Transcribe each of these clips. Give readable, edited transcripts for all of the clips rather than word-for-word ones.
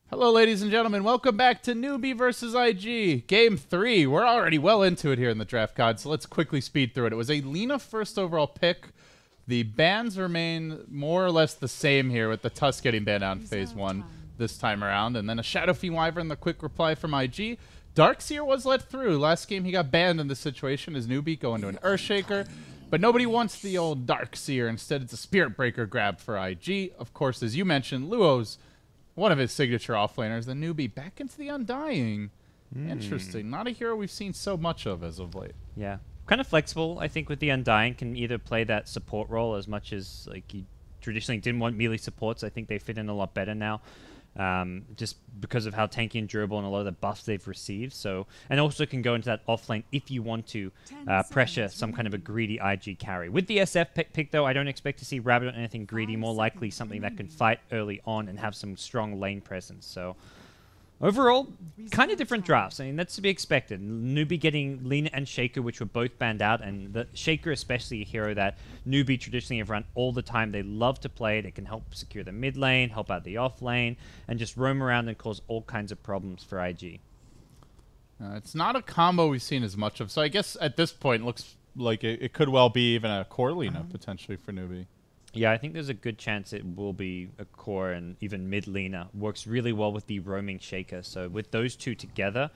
Hello, ladies and gentlemen. Welcome back to Newbee versus IG. Game 3. We're already well into it here in the draft card, so let's quickly speed through it. It was a Lina first overall pick. The bans remain more or less the same here, with the Tusk getting banned out in Phase 1 this time around. And then a Shadow Fiend Wyvern, the quick reply from IG. Darkseer was let through. Last game he got banned in this situation as Newbee going to an Earthshaker. But nobody wants the old Darkseer. Instead, it's a Spirit Breaker grab for IG. Of course, as you mentioned, Luo's one of his signature offlaners, the Newbee, back into the Undying. Interesting. Not a hero we've seen so much of as of late. Yeah. Kind of flexible, I think, with the Undying. Can either play that support role as much as like he traditionally didn't want melee supports. I think they fit in a lot better now. Just because of how tanky and durable and a lot of the buffs they've received. So, and also can go into that offlane if you want to pressure some kind of a greedy IG carry. With the SF pick, though, I don't expect to see Rabbit on anything greedy. More likely something that can fight early on and have some strong lane presence. So, overall, kind of different drafts. I mean, that's to be expected. Newbee getting Lina and Shaker, which were both banned out, and the Shaker especially a hero that Newbee traditionally have run all the time. They love to play it. It can help secure the mid lane, help out the off lane, and just roam around and cause all kinds of problems for IG. It's not a combo we've seen as much of, so I guess at this point it looks like it could well be even a core Lina potentially for Newbee. Yeah, I think there's a good chance it will be a core and even mid Lina. Works really well with the roaming Shaker. So with those two together,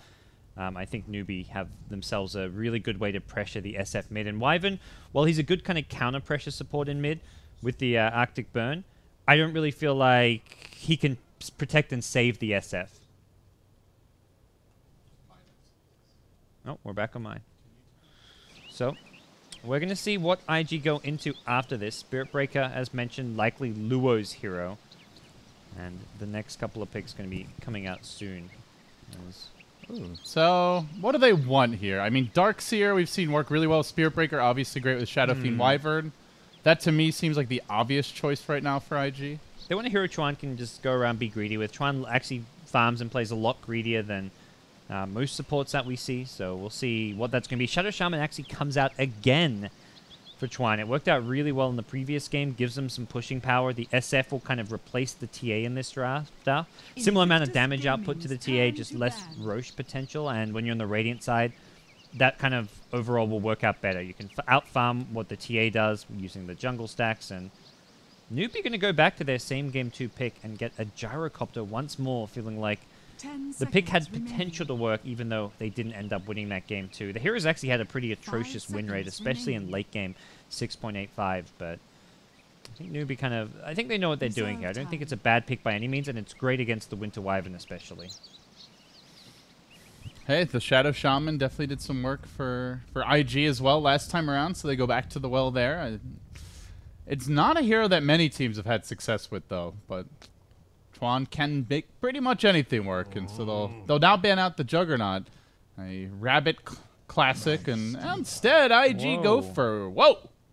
I think Newbee have themselves a really good way to pressure the SF mid. And Wyvern, while he's a good kind of counter pressure support in mid with the Arctic Burn, I don't really feel like he can protect and save the SF. Oh, we're back on mine. So we're going to see what IG go into after this. Spirit Breaker, as mentioned, likely Luo's hero. And the next couple of picks going to be coming out soon. So, what do they want here? I mean, Darkseer we've seen work really well with Spirit Breaker, obviously great with Shadow Fiend Wyvern. That to me seems like the obvious choice right now for IG. They want a hero Chuan can just go around be greedy with. Chuan actually farms and plays a lot greedier than most supports that we see, so we'll see what that's going to be. Shadow Shaman actually comes out again for Chuan. It worked out really well in the previous game, gives them some pushing power. The SF will kind of replace the TA in this draft. Similar amount of damage output to the TA, just less Roche potential, and when you're on the Radiant side, that kind of overall will work out better. You can out-farm what the TA does using the jungle stacks, and Newbee going to go back to their same Game 2 pick and get a Gyrocopter once more, feeling like the pick had potential to work, even though they didn't end up winning that game too. The heroes actually had a pretty atrocious win rate, especially in late game, 6.85. But I think Newbee kind of, I think they know what they're doing here. I don't think it's a bad pick by any means, and it's great against the Winter Wyvern especially. Hey, the Shadow Shaman definitely did some work for IG as well last time around, so they go back to the well there. It's not a hero that many teams have had success with, though, but Chuan can make pretty much anything work, and so they'll now ban out the Juggernaut, a Rabbit classic, and instead IG go for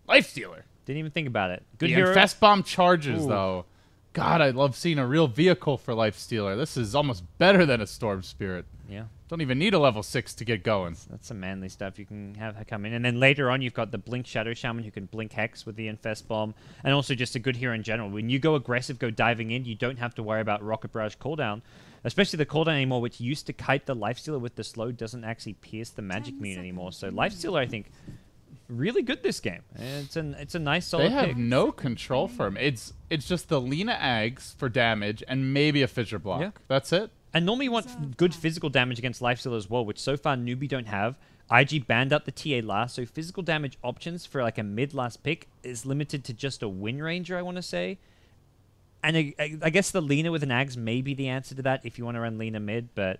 Lifestealer. Didn't even think about it. Good the hero. Infest Bomb charges though. God, I love seeing a real vehicle for Lifestealer. This is almost better than a Storm Spirit. Yeah. Don't even need a level 6 to get going. That's some manly stuff you can have come in. And then later on, you've got the Blink Shadow Shaman who can Blink Hex with the Infest Bomb. And also just a good hero in general. When you go aggressive, go diving in, you don't have to worry about Rocket Barrage cooldown. Especially the cooldown anymore, which used to kite the Lifestealer with the slow, doesn't actually pierce the magic mune anymore. So Lifestealer, I think, really good this game. It's a nice solid They have pick. no control for him. It's just the Lina Ags for damage and maybe a Fissure Block. Yeah. That's it. And normally you want good physical damage against Lifestealer as well, which so far Newbee don't have. IG banned up the TA last, so physical damage options for like a mid-last pick is limited to just a Wind Ranger, I want to say. And I guess the Lina with an Ags may be the answer to that if you want to run Lina mid, but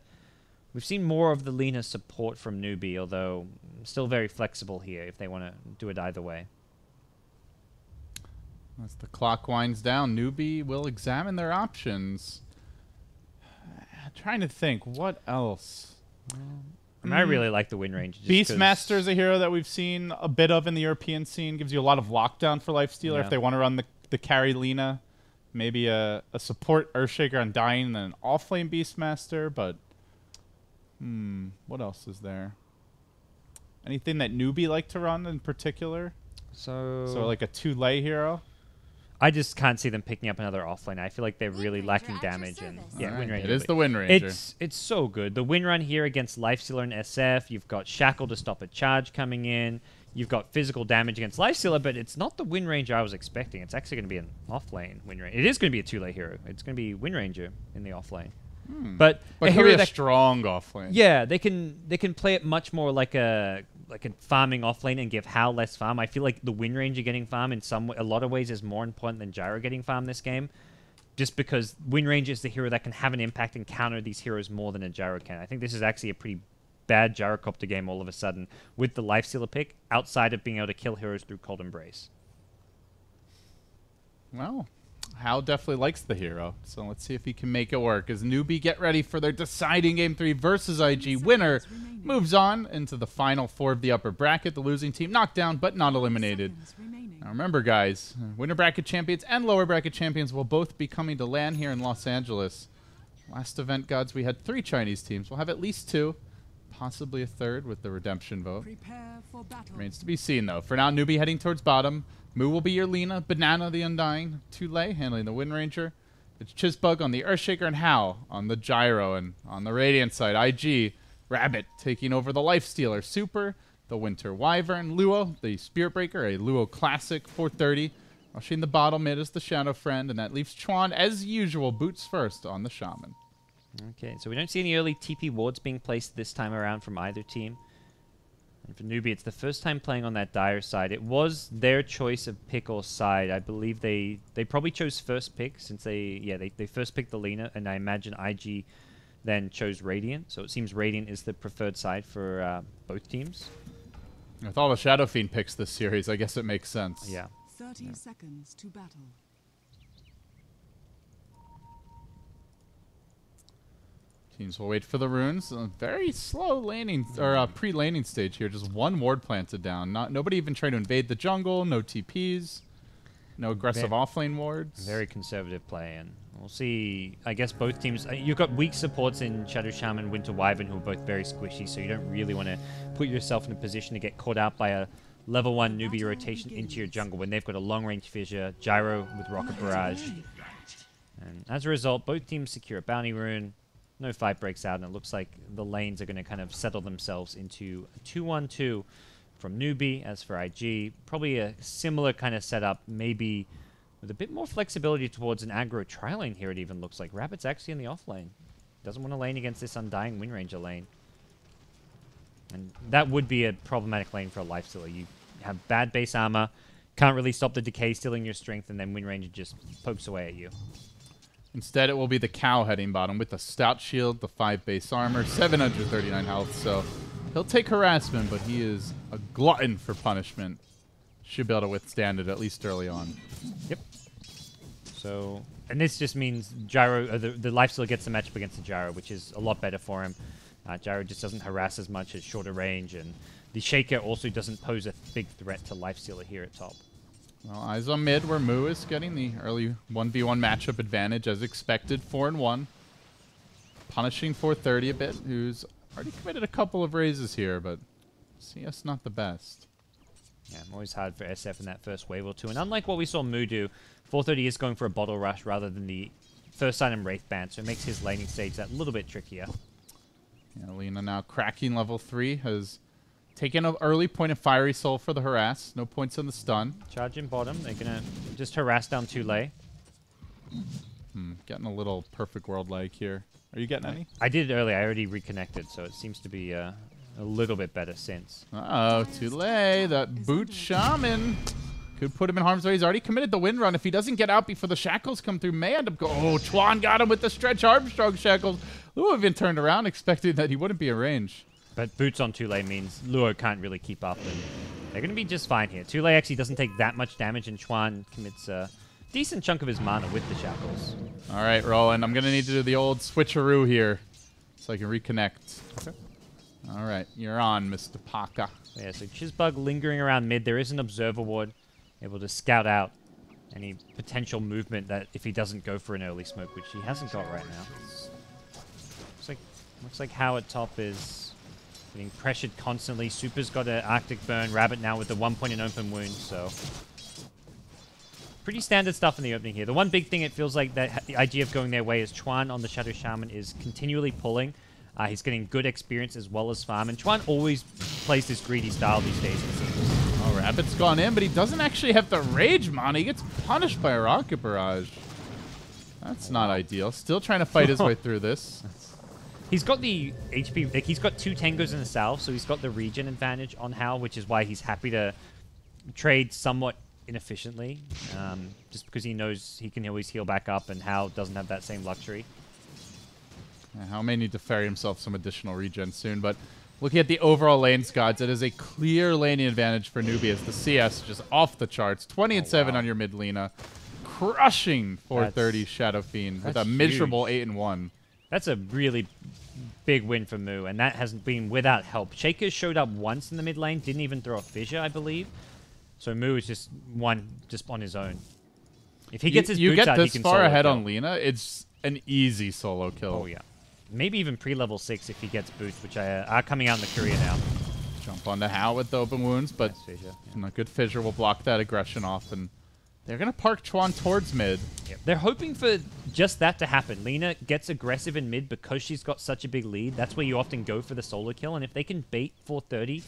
we've seen more of the Lina support from Newbee, although still very flexible here if they want to do it either way. As the clock winds down, Newbee will examine their options. Trying to think, what else? I mean, I really like the Wind Ranger. Beastmaster is a hero that we've seen a bit of in the European scene. Gives you a lot of lockdown for Lifestealer if they want to run the carry Lina. Maybe a support Earthshaker on Dying and then an off-lane Beastmaster, but what else is there? Anything that Newbee like to run in particular? So like a two-lay hero? I just can't see them picking up another offlane. I feel like they're really lacking damage. And yeah, Right. Wind Ranger. It is the Wind Ranger. It's so good. The win run here against Lifestealer and SF. You've got Shackle to stop a charge coming in. You've got physical damage against Lifestealer, but it's not the Wind Ranger I was expecting. It's actually going to be an offlane Wind Ranger. It is going to be a two-lane hero. It's going to be Wind Ranger in the offlane. But a hero that strong offlane. Yeah, they can play it much more like a farming offlane and give Hal less farm. I feel like the Wind Ranger getting farm in a lot of ways is more important than Gyro getting farm this game, just because Wind Ranger is the hero that can have an impact and counter these heroes more than a Gyro can. I think this is actually a pretty bad Gyrocopter game all of a sudden with the Lifestealer pick, outside of being able to kill heroes through Cold Embrace. Well, Hal definitely likes the hero, so let's see if he can make it work. As Newbee get ready for their deciding Game 3 versus IG. Winner moves on into the final 4 of the upper bracket. The losing team knocked down, but not eliminated. Now remember, guys, winner bracket champions and lower bracket champions will both be coming to LAN here in Los Angeles. Last event, Godz, we had 3 Chinese teams. We'll have at least 2, possibly a third with the redemption vote. Remains to be seen, though. For now, Newbee heading towards bottom. Moo will be your Lina, Banana the Undying, Tule handling the Wind Ranger. It's Chizbug on the Earthshaker and Hal on the Gyro, and on the Radiant side, IG, Rabbit taking over the Lifestealer, Super, the Winter Wyvern, Luo, the Spirit Breaker, a Luo Classic, 430. Rushing the bottom mid is the Shadow Friend, and that leaves Chuan, as usual, boots first on the Shaman. Okay, so we don't see any early TP wards being placed this time around from either team. And for Newbee, it's the first time playing on that Dire side. It was their choice of pick or side. I believe they probably chose first pick since they first picked the Lina, and I imagine IG then chose Radiant. So it seems Radiant is the preferred side for both teams. With all the Shadow Fiend picks this series, I guess it makes sense. Yeah. 30 seconds to battle. Teams will wait for the runes. A very slow laning or pre-laning stage here. Just one ward planted down. Nobody even trying to invade the jungle. No TPs. No aggressive offlane wards. Very conservative play, and we'll see. I guess both teams. You've got weak supports in Shadow Shaman, Winter Wyvern, who are both very squishy. So you don't really want to put yourself in a position to get caught out by a level 1 Newbie rotation into your jungle when they've got a long-range fissure, Gyro with Rocket Barrage. And as a result, both teams secure a bounty rune. No fight breaks out, and it looks like the lanes are going to kind of settle themselves into a 2-1-2 from Newbee. As for IG, probably a similar kind of setup, maybe with a bit more flexibility towards an aggro tri-lane here, it even looks like. Rabbit's actually in the off lane. Doesn't want to lane against this Undying Wind Ranger lane. And that would be a problematic lane for a Lifestealer. You have bad base armor, can't really stop the decay, stealing your strength, and then Wind Ranger just pokes away at you. Instead, it will be the Cow heading bottom with the Stout Shield, the 5 base armor, 739 health. So he'll take harassment, but he is a glutton for punishment. Should be able to withstand it, at least early on. Yep. So, and this just means Gyro, the Lifestealer gets the matchup against the Gyro, which is a lot better for him. Gyro just doesn't harass as much at shorter range, and the Shaker also doesn't pose a big threat to Lifestealer here at top. Well, eyes on mid, where Moo is getting the early 1v1 matchup advantage, as expected, 4-1. Punishing 430 a bit, who's already committed a couple of raises here, but CS not the best. Yeah, always hard for SF in that first wave or two. And unlike what we saw Moo do, 430 is going for a bottle rush rather than the first item Wraith Band, so it makes his laning stage that little bit trickier. Yeah, Lina now cracking level 3, has taken an early point of Fiery Soul for the harass. No points on the stun. Charge in bottom. They're going to just harass down Tule. Getting a little perfect world lag here. Are you getting any? I did it earlier. I already reconnected, so it seems to be a little bit better since. Uh-oh, Tule, that boot shaman could put him in harm's way. He's already committed the wind run. If he doesn't get out before the shackles come through, may end up going. Oh, Chuan got him with the stretch Armstrong shackles. Luo even turned around, expecting that he wouldn't be in range. But boots on Tule means Luo can't really keep up, and they're going to be just fine here. Tule actually doesn't take that much damage, and Chuan commits a decent chunk of his mana with the shackles. All right, Rowan, I'm going to need to do the old switcheroo here so I can reconnect. Okay. All right, you're on, Mr. Paka. Yeah, so Chizbug lingering around mid. There is an Observer Ward, able to scout out any potential movement that if he doesn't go for an early smoke, which he hasn't got right now. Looks like How at top is getting pressured constantly. Super's got an Arctic Burn. Rabbit now with the 1 point in open wound, so pretty standard stuff in the opening here. The one big thing it feels like that the idea of going their way is Chuan on the Shadow Shaman is continually pulling. He's getting good experience as well as farm, and Chuan always plays this greedy style these days, it seems. Oh, Rabbit's gone in, but he doesn't actually have the Rage Mana. He gets punished by a Rocket Barrage. That's not ideal. Still trying to fight his way through this. He's got the HP, like he's got 2 Tangos in the south, so he's got the regen advantage on Hal, which is why he's happy to trade somewhat inefficiently, just because he knows he can always heal back up, and Hal doesn't have that same luxury. Hal may need to ferry himself some additional regen soon, but looking at the overall lanes, Godz, it is a clear laning advantage for Newbee as the CS just off the charts. 20 and 7 on your mid Lina, crushing 430 Shadow Fiend with a miserable 8 and 1. That's a really big win for Moo, and that hasn't been without help. Shaker showed up once in the mid lane, didn't even throw a fissure, I believe. So Moo is just on his own. If he gets his boots out, he can solo kill. You get this far ahead on Lina, it's an easy solo kill. Oh yeah. Maybe even pre-level 6 if he gets boots, which are coming out in the career now. Jump onto Hal with the open wounds, but a good fissure will block that aggression off, and they're going to park Chuan towards mid. Yep. They're hoping for just that to happen. Lina gets aggressive in mid because she's got such a big lead. That's where you often go for the solo kill, and if they can bait 430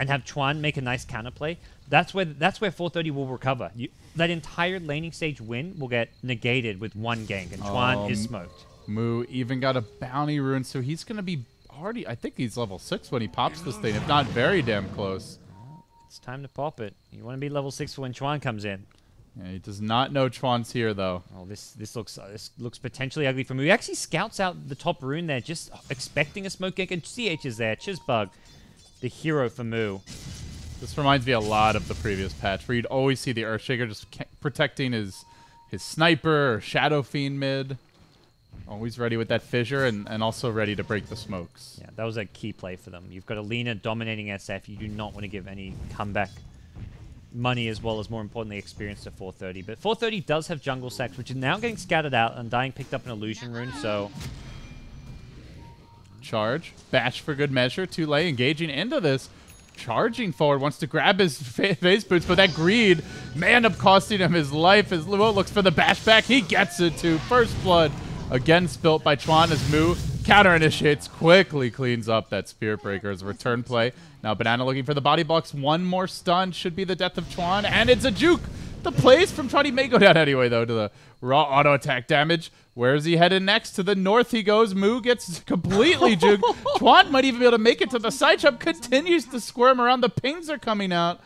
and have Chuan make a nice counterplay, that's where 430 will recover. That entire laning stage win will get negated with one gank, and Chuan is smoked. Moo even got a bounty rune, so he's going to be already, I think he's level 6 when he pops this thing, if not very damn close. It's time to pop it. You want to be level 6 for when Chuan comes in. Yeah, he does not know Chuan's here, though. Oh, this looks potentially ugly for Moo. He actually scouts out the top rune there, just expecting a smoke gank, and CH is there. Chizbug, the hero for Moo. This reminds me a lot of the previous patch, where you'd always see the Earthshaker just protecting his sniper or Shadow Fiend mid. Always ready with that fissure and also ready to break the smokes. Yeah, that was a key play for them. You've got a Lina dominating SF. You do not want to give any comeback money as well as, more importantly, experience to 430. But 430 does have jungle sacks, which is now getting scattered out. Undying picked up an illusion rune, so... Charge. Bash for good measure. Tulay engaging into this. Charging forward. Wants to grab his phase boots, but that greed may end up costing him his life as Luo looks for the bash back. He gets it too. First blood. Again spilt by Chuan as Moo counter-initiates, quickly cleans up that Spirit Breaker's return play. Now Banana looking for the body blocks. One more stun should be the death of Chuan, and it's a juke. The plays from Chuan, he may go down anyway, though, to the raw auto attack damage. Where is he headed next? To the north he goes. Moo gets completely juked. Chuan might even be able to make it to the side jump. Continues to squirm around. The pings are coming out.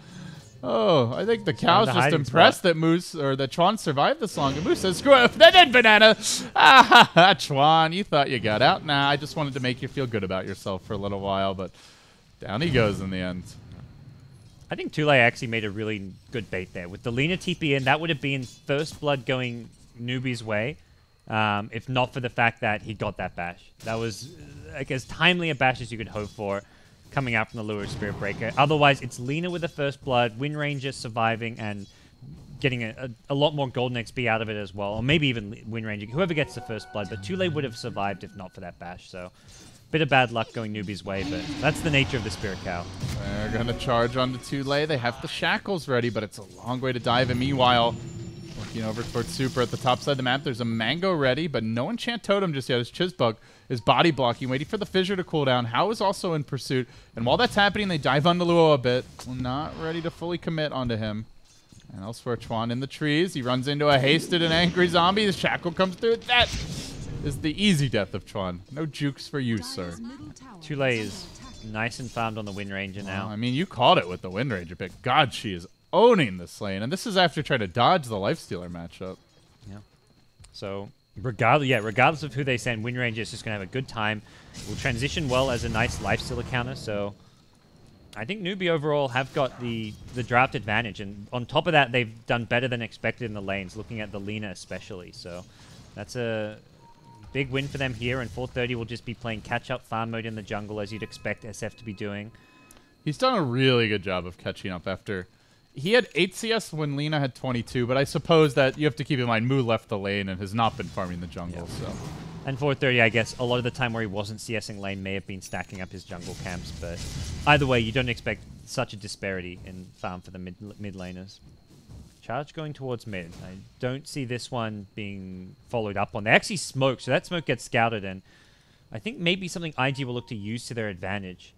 Oh, I think the cow's just impressed that Chuan survived this long. And Moose says, screw it, then Banana. Ah, Chuan, you thought you got out. Nah, I just wanted to make you feel good about yourself for a little while, but down he goes in the end. I think Tulay actually made a really good bait there. With the Lina TP in, that would have been first blood going Newbee's way, if not for the fact that he got that bash. That was, like, as timely a bash as you could hope for, coming out from the Lure Spirit Breaker. Otherwise, it's Lina with the first blood, Wind Ranger surviving, and getting a lot more golden XP out of it as well. Or maybe even Wind Ranger, whoever gets the first blood. But Tulay would have survived if not for that bash. So, bit of bad luck going Newbee's way, but that's the nature of the Spirit Cow. They're going to charge onto Tulay. They have the shackles ready, but it's a long way to dive. And meanwhile, looking over towards Super at the top side of the map, there's a Mango ready, but no Enchant Totem just yet. As Chizbug is body blocking, waiting for the fissure to cool down. Hao is also in pursuit, and while that's happening, they dive onto Luo a bit. Not ready to fully commit onto him. And elsewhere, Chuan in the trees. He runs into a hasted and angry zombie. The shackle comes through. That is the easy death of Chuan. No jukes for you, sir. Tulay is nice and farmed on the Wind Ranger now. I mean, you called it with the Wind Ranger pick. God, she is owning this lane, and this is after trying to dodge the Lifestealer matchup. Yeah. So, regardless of who they send, Wind Ranger is just going to have a good time. Will transition well as a nice Lifestealer counter, so I think Newbee overall have got the draft advantage, and on top of that, they've done better than expected in the lanes, looking at the Lina especially, so that's a big win for them here, and 430 will just be playing catch-up farm mode in the jungle, as you'd expect SF to be doing. He's done a really good job of catching up after... He had 8 CS when Lina had 22, but I suppose that you have to keep in mind Moo left the lane and has not been farming the jungle, so... And 430, I guess, a lot of the time where he wasn't CSing lane may have been stacking up his jungle camps, but either way, you don't expect such a disparity in farm for the mid laners. Charge going towards mid. I don't see this one being followed up on. They actually smoke, so that smoke gets scouted, and I think maybe something IG will look to use to their advantage.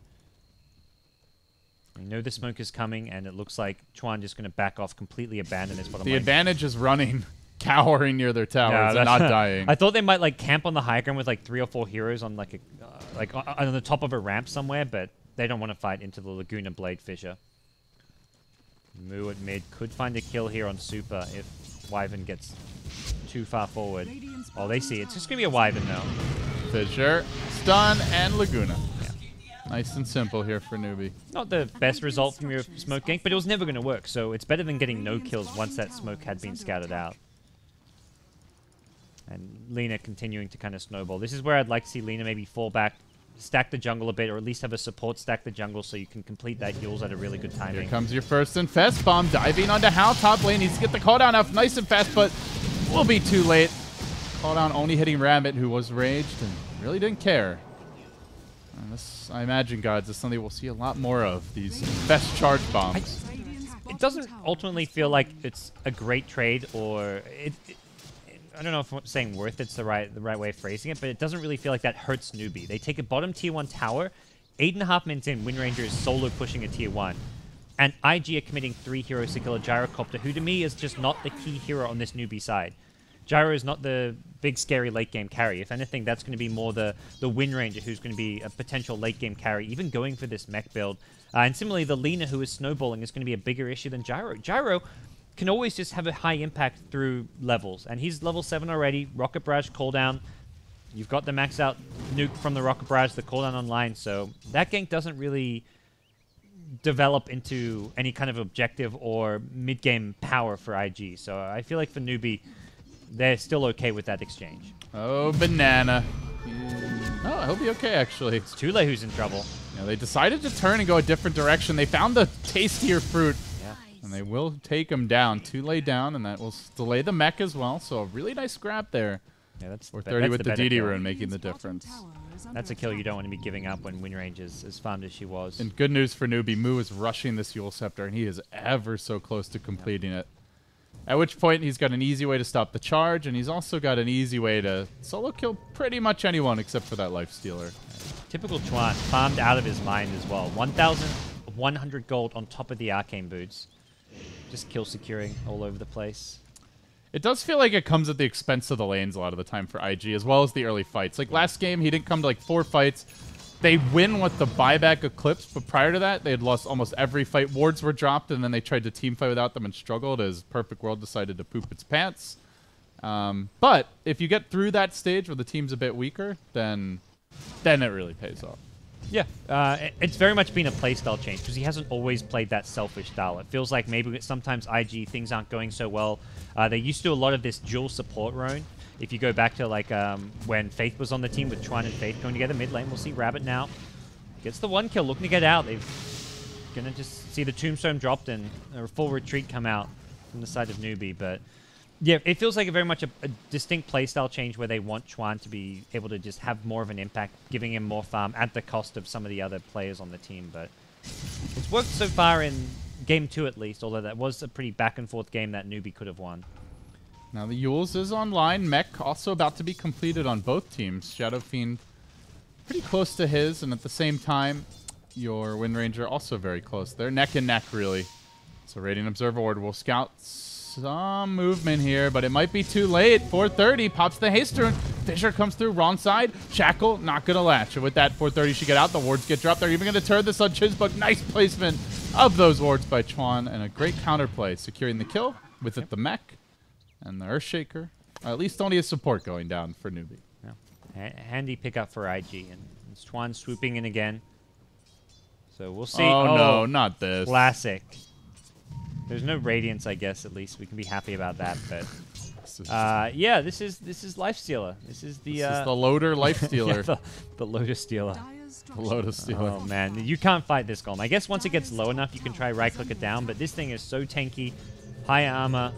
I know the smoke is coming, and it looks like Chuan just going to back off, completely abandon his bottom lane. The advantage is running, cowering near their towers, and not dying. I thought they might like camp on the high ground with like 3 or 4 heroes on like on the top of a ramp somewhere, but they don't want to fight into the Laguna Blade Fissure. Moo at mid could find a kill here on Super if Wyvern gets too far forward. Oh, they see. It's just going to be a Wyvern now. Fissure, stun, and Laguna. Yeah. Nice and simple here for Newbee. Not the best result from your smoke gank, but it was never going to work, so it's better than getting no kills once that smoke had been scouted out. And Lina continuing to kind of snowball. This is where I'd like to see Lina maybe fall back, stack the jungle a bit, or at least have a support stack the jungle so you can complete that heals at a really good timing. Here comes your first Infest Bomb, diving onto Hal. Top lane needs to get the cooldown up nice and fast, but will be too late. Cooldown only hitting Rabbit, who was raged and really didn't care. And this, I imagine, Godz, is something we'll see a lot more of, these Infest charge bombs. It doesn't ultimately feel like it's a great trade, or I don't know if I'm saying worth it's the right way of phrasing it, but it doesn't really feel like that hurts Newbee. They take a bottom tier 1 tower, 8.5 minutes in, Wind Ranger is solo pushing a tier 1. And IG are committing 3 heroes to kill a Gyrocopter, who to me is just not the key hero on this Newbee side. Gyro is not the big scary late game carry. If anything, that's going to be more the Wind Ranger, who's going to be a potential late game carry, even going for this mech build. And similarly, the Lina, who is snowballing, is going to be a bigger issue than Gyro. Gyro can always just have a high impact through levels. And he's level 7 already. Rocket Barrage cooldown. You've got the max out nuke from the Rocket Barrage, the cooldown online. So that gank doesn't really develop into any kind of objective or mid-game power for IG. So I feel like for Newbee, they're still okay with that exchange. Oh, banana. Oh, he'll be okay, actually. It's Tule who's in trouble. Yeah, they decided to turn and go a different direction. They found the tastier fruit. And they will take him down. 2 lay down, and that will delay the mech as well. So a really nice grab there. Yeah, that's 430 with the DD kill. rune making the difference. That's a kill you don't want to be giving up when Wind Range is as farmed as she was. And good news for Newbee. Moo is rushing this Yule Scepter, and he is ever so close to completing it. At which point, he's got an easy way to stop the charge, and he's also got an easy way to solo kill pretty much anyone except for that Life Stealer. Typical Chuan, farmed out of his mind as well. 1,100 gold on top of the Arcane Boots. Just kill securing all over the place. It does feel like it comes at the expense of the lanes a lot of the time for IG, as well as the early fights. Like last game, he didn't come to like 4 fights. They win with the buyback Eclipse, but prior to that, they had lost almost every fight. Wards were dropped, and then they tried to team fight without them and struggled as Perfect World decided to poop its pants. But if you get through that stage where the team's a bit weaker, then it really pays off. Yeah, it's very much been a playstyle change because he hasn't always played that selfish style. It feels like maybe sometimes IG, things aren't going so well. They used to do a lot of this dual support Roan. If you go back to like when Faith was on the team with Chuan and Faith going together mid lane, we'll see Rabbit now. Gets the 1 kill, looking to get out. They're going to just see the Tombstone dropped and a full retreat come out from the side of Newbee. But yeah, it feels like very much a distinct playstyle change where they want Chuan to be able to just have more of an impact, giving him more farm at the cost of some of the other players on the team. But it's worked so far in Game 2 at least, although that was a pretty back-and-forth game that Newbee could have won. Now the Yules is online. Mech also about to be completed on both teams. Shadow Fiend pretty close to his, and at the same time, your Wind Ranger also very close. They're neck and neck, really. So Radiant Observer Order will scout some movement here, but it might be too late. 430 pops the haste rune. Fissure comes through, wrong side. Shackle not gonna latch. And with that, 430 should get out. The wards get dropped. They're even gonna turn this on Chizbuk. Nice placement of those wards by Chuan, and a great counterplay, securing the kill with it the mech and the Earthshaker. At least only a support going down for Newbee. Yeah. Handy pickup for IG, and it's Chuan swooping in again. So we'll see. Oh no, not this. Classic. There's no Radiance, I guess, at least. We can be happy about that, but yeah, this is Life Stealer. This is the Loader Life Stealer. Yeah, the Lotus Stealer. The Lotus Stealer. Oh man, you can't fight this golem. I guess once it gets low enough, you can try right-click it down, but this thing is so tanky, high armor,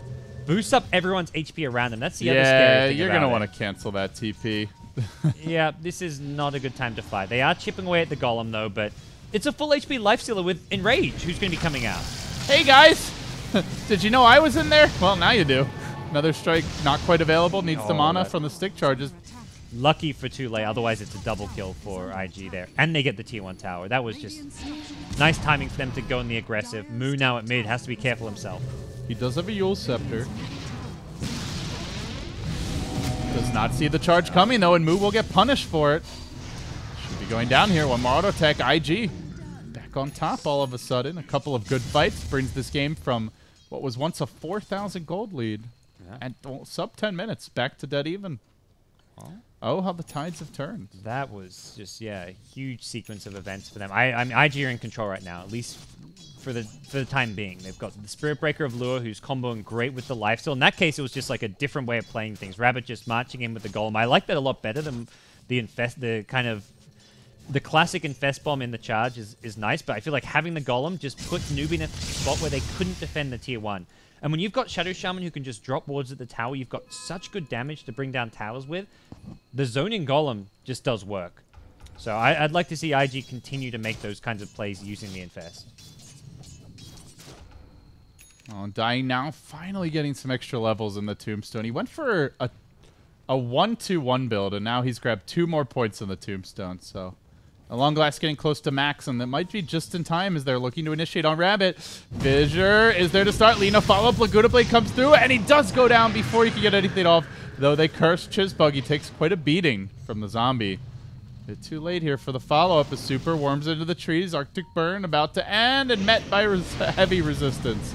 boosts up everyone's HP around him. That's the other scary thing. You're gonna want to cancel that TP. Yeah, this is not a good time to fight. They are chipping away at the golem though, but it's a full HP Life Stealer with Enrage, who's gonna be coming out. Hey guys, Did you know I was in there? Well, now you do. Another strike not quite available. Needs the mana from the stick charges. Lucky for Tule, otherwise it's a double kill for IG there. And they get the tier 1 tower. That was just nice timing for them to go in the aggressive. Moo now at mid has to be careful himself. He does have a Yule Scepter. Does not see the charge coming, though, and Moo will get punished for it. Should be going down here. One more auto attack. IG back on top all of a sudden. A couple of good fights brings this game from what was once a 4,000 gold lead. Yeah. And sub 10 minutes. Back to dead even. Oh, how the tides have turned. That was just, yeah, a huge sequence of events for them. I'm IG are in control right now, at least for the time being. They've got the Spirit Breaker of Lure, who's comboing great with the lifesteal. In that case, it was just like a different way of playing things. Rabbit just marching in with the Golem. I like that a lot better than the classic Infest Bomb in the charge is nice, but I feel like having the Golem just put Newbee in a spot where they couldn't defend the tier 1. And when you've got Shadow Shaman who can just drop wards at the tower, you've got such good damage to bring down towers with. The zoning Golem just does work. So I'd like to see IG continue to make those kinds of plays using the Infest. Oh, dying now, finally getting some extra levels in the Tombstone. He went for a 1-2-1 build, and now he's grabbed 2 more points in the Tombstone. So a long glass getting close to max, and that might be just in time as they're looking to initiate on Rabbit. Fissure is there to start. Lina follow-up. Laguna Blade comes through, and he does go down before he can get anything off. Though they curse Chizbug, he takes quite a beating from the zombie. A bit too late here for the follow-up as Super worms into the trees. Arctic Burn about to end and met by heavy resistance.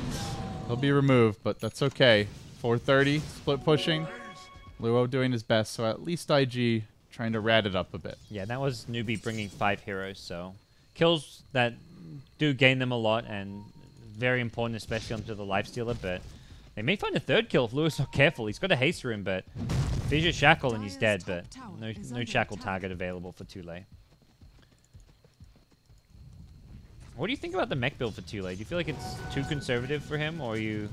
He'll be removed, but that's okay. 430, split pushing. Luo doing his best, so at least IG trying to rat it up a bit. Yeah, that was Newbee bringing 5 heroes, so kills that do gain them a lot and very important, especially onto the lifestealer, but they may find a 3rd kill if Luo's not careful. He's got a haste rune, but Fissure Shackle and he's dead, but no Shackle target available for Tule. What do you think about the mech build for Tule? Do you feel like it's too conservative for him, or do you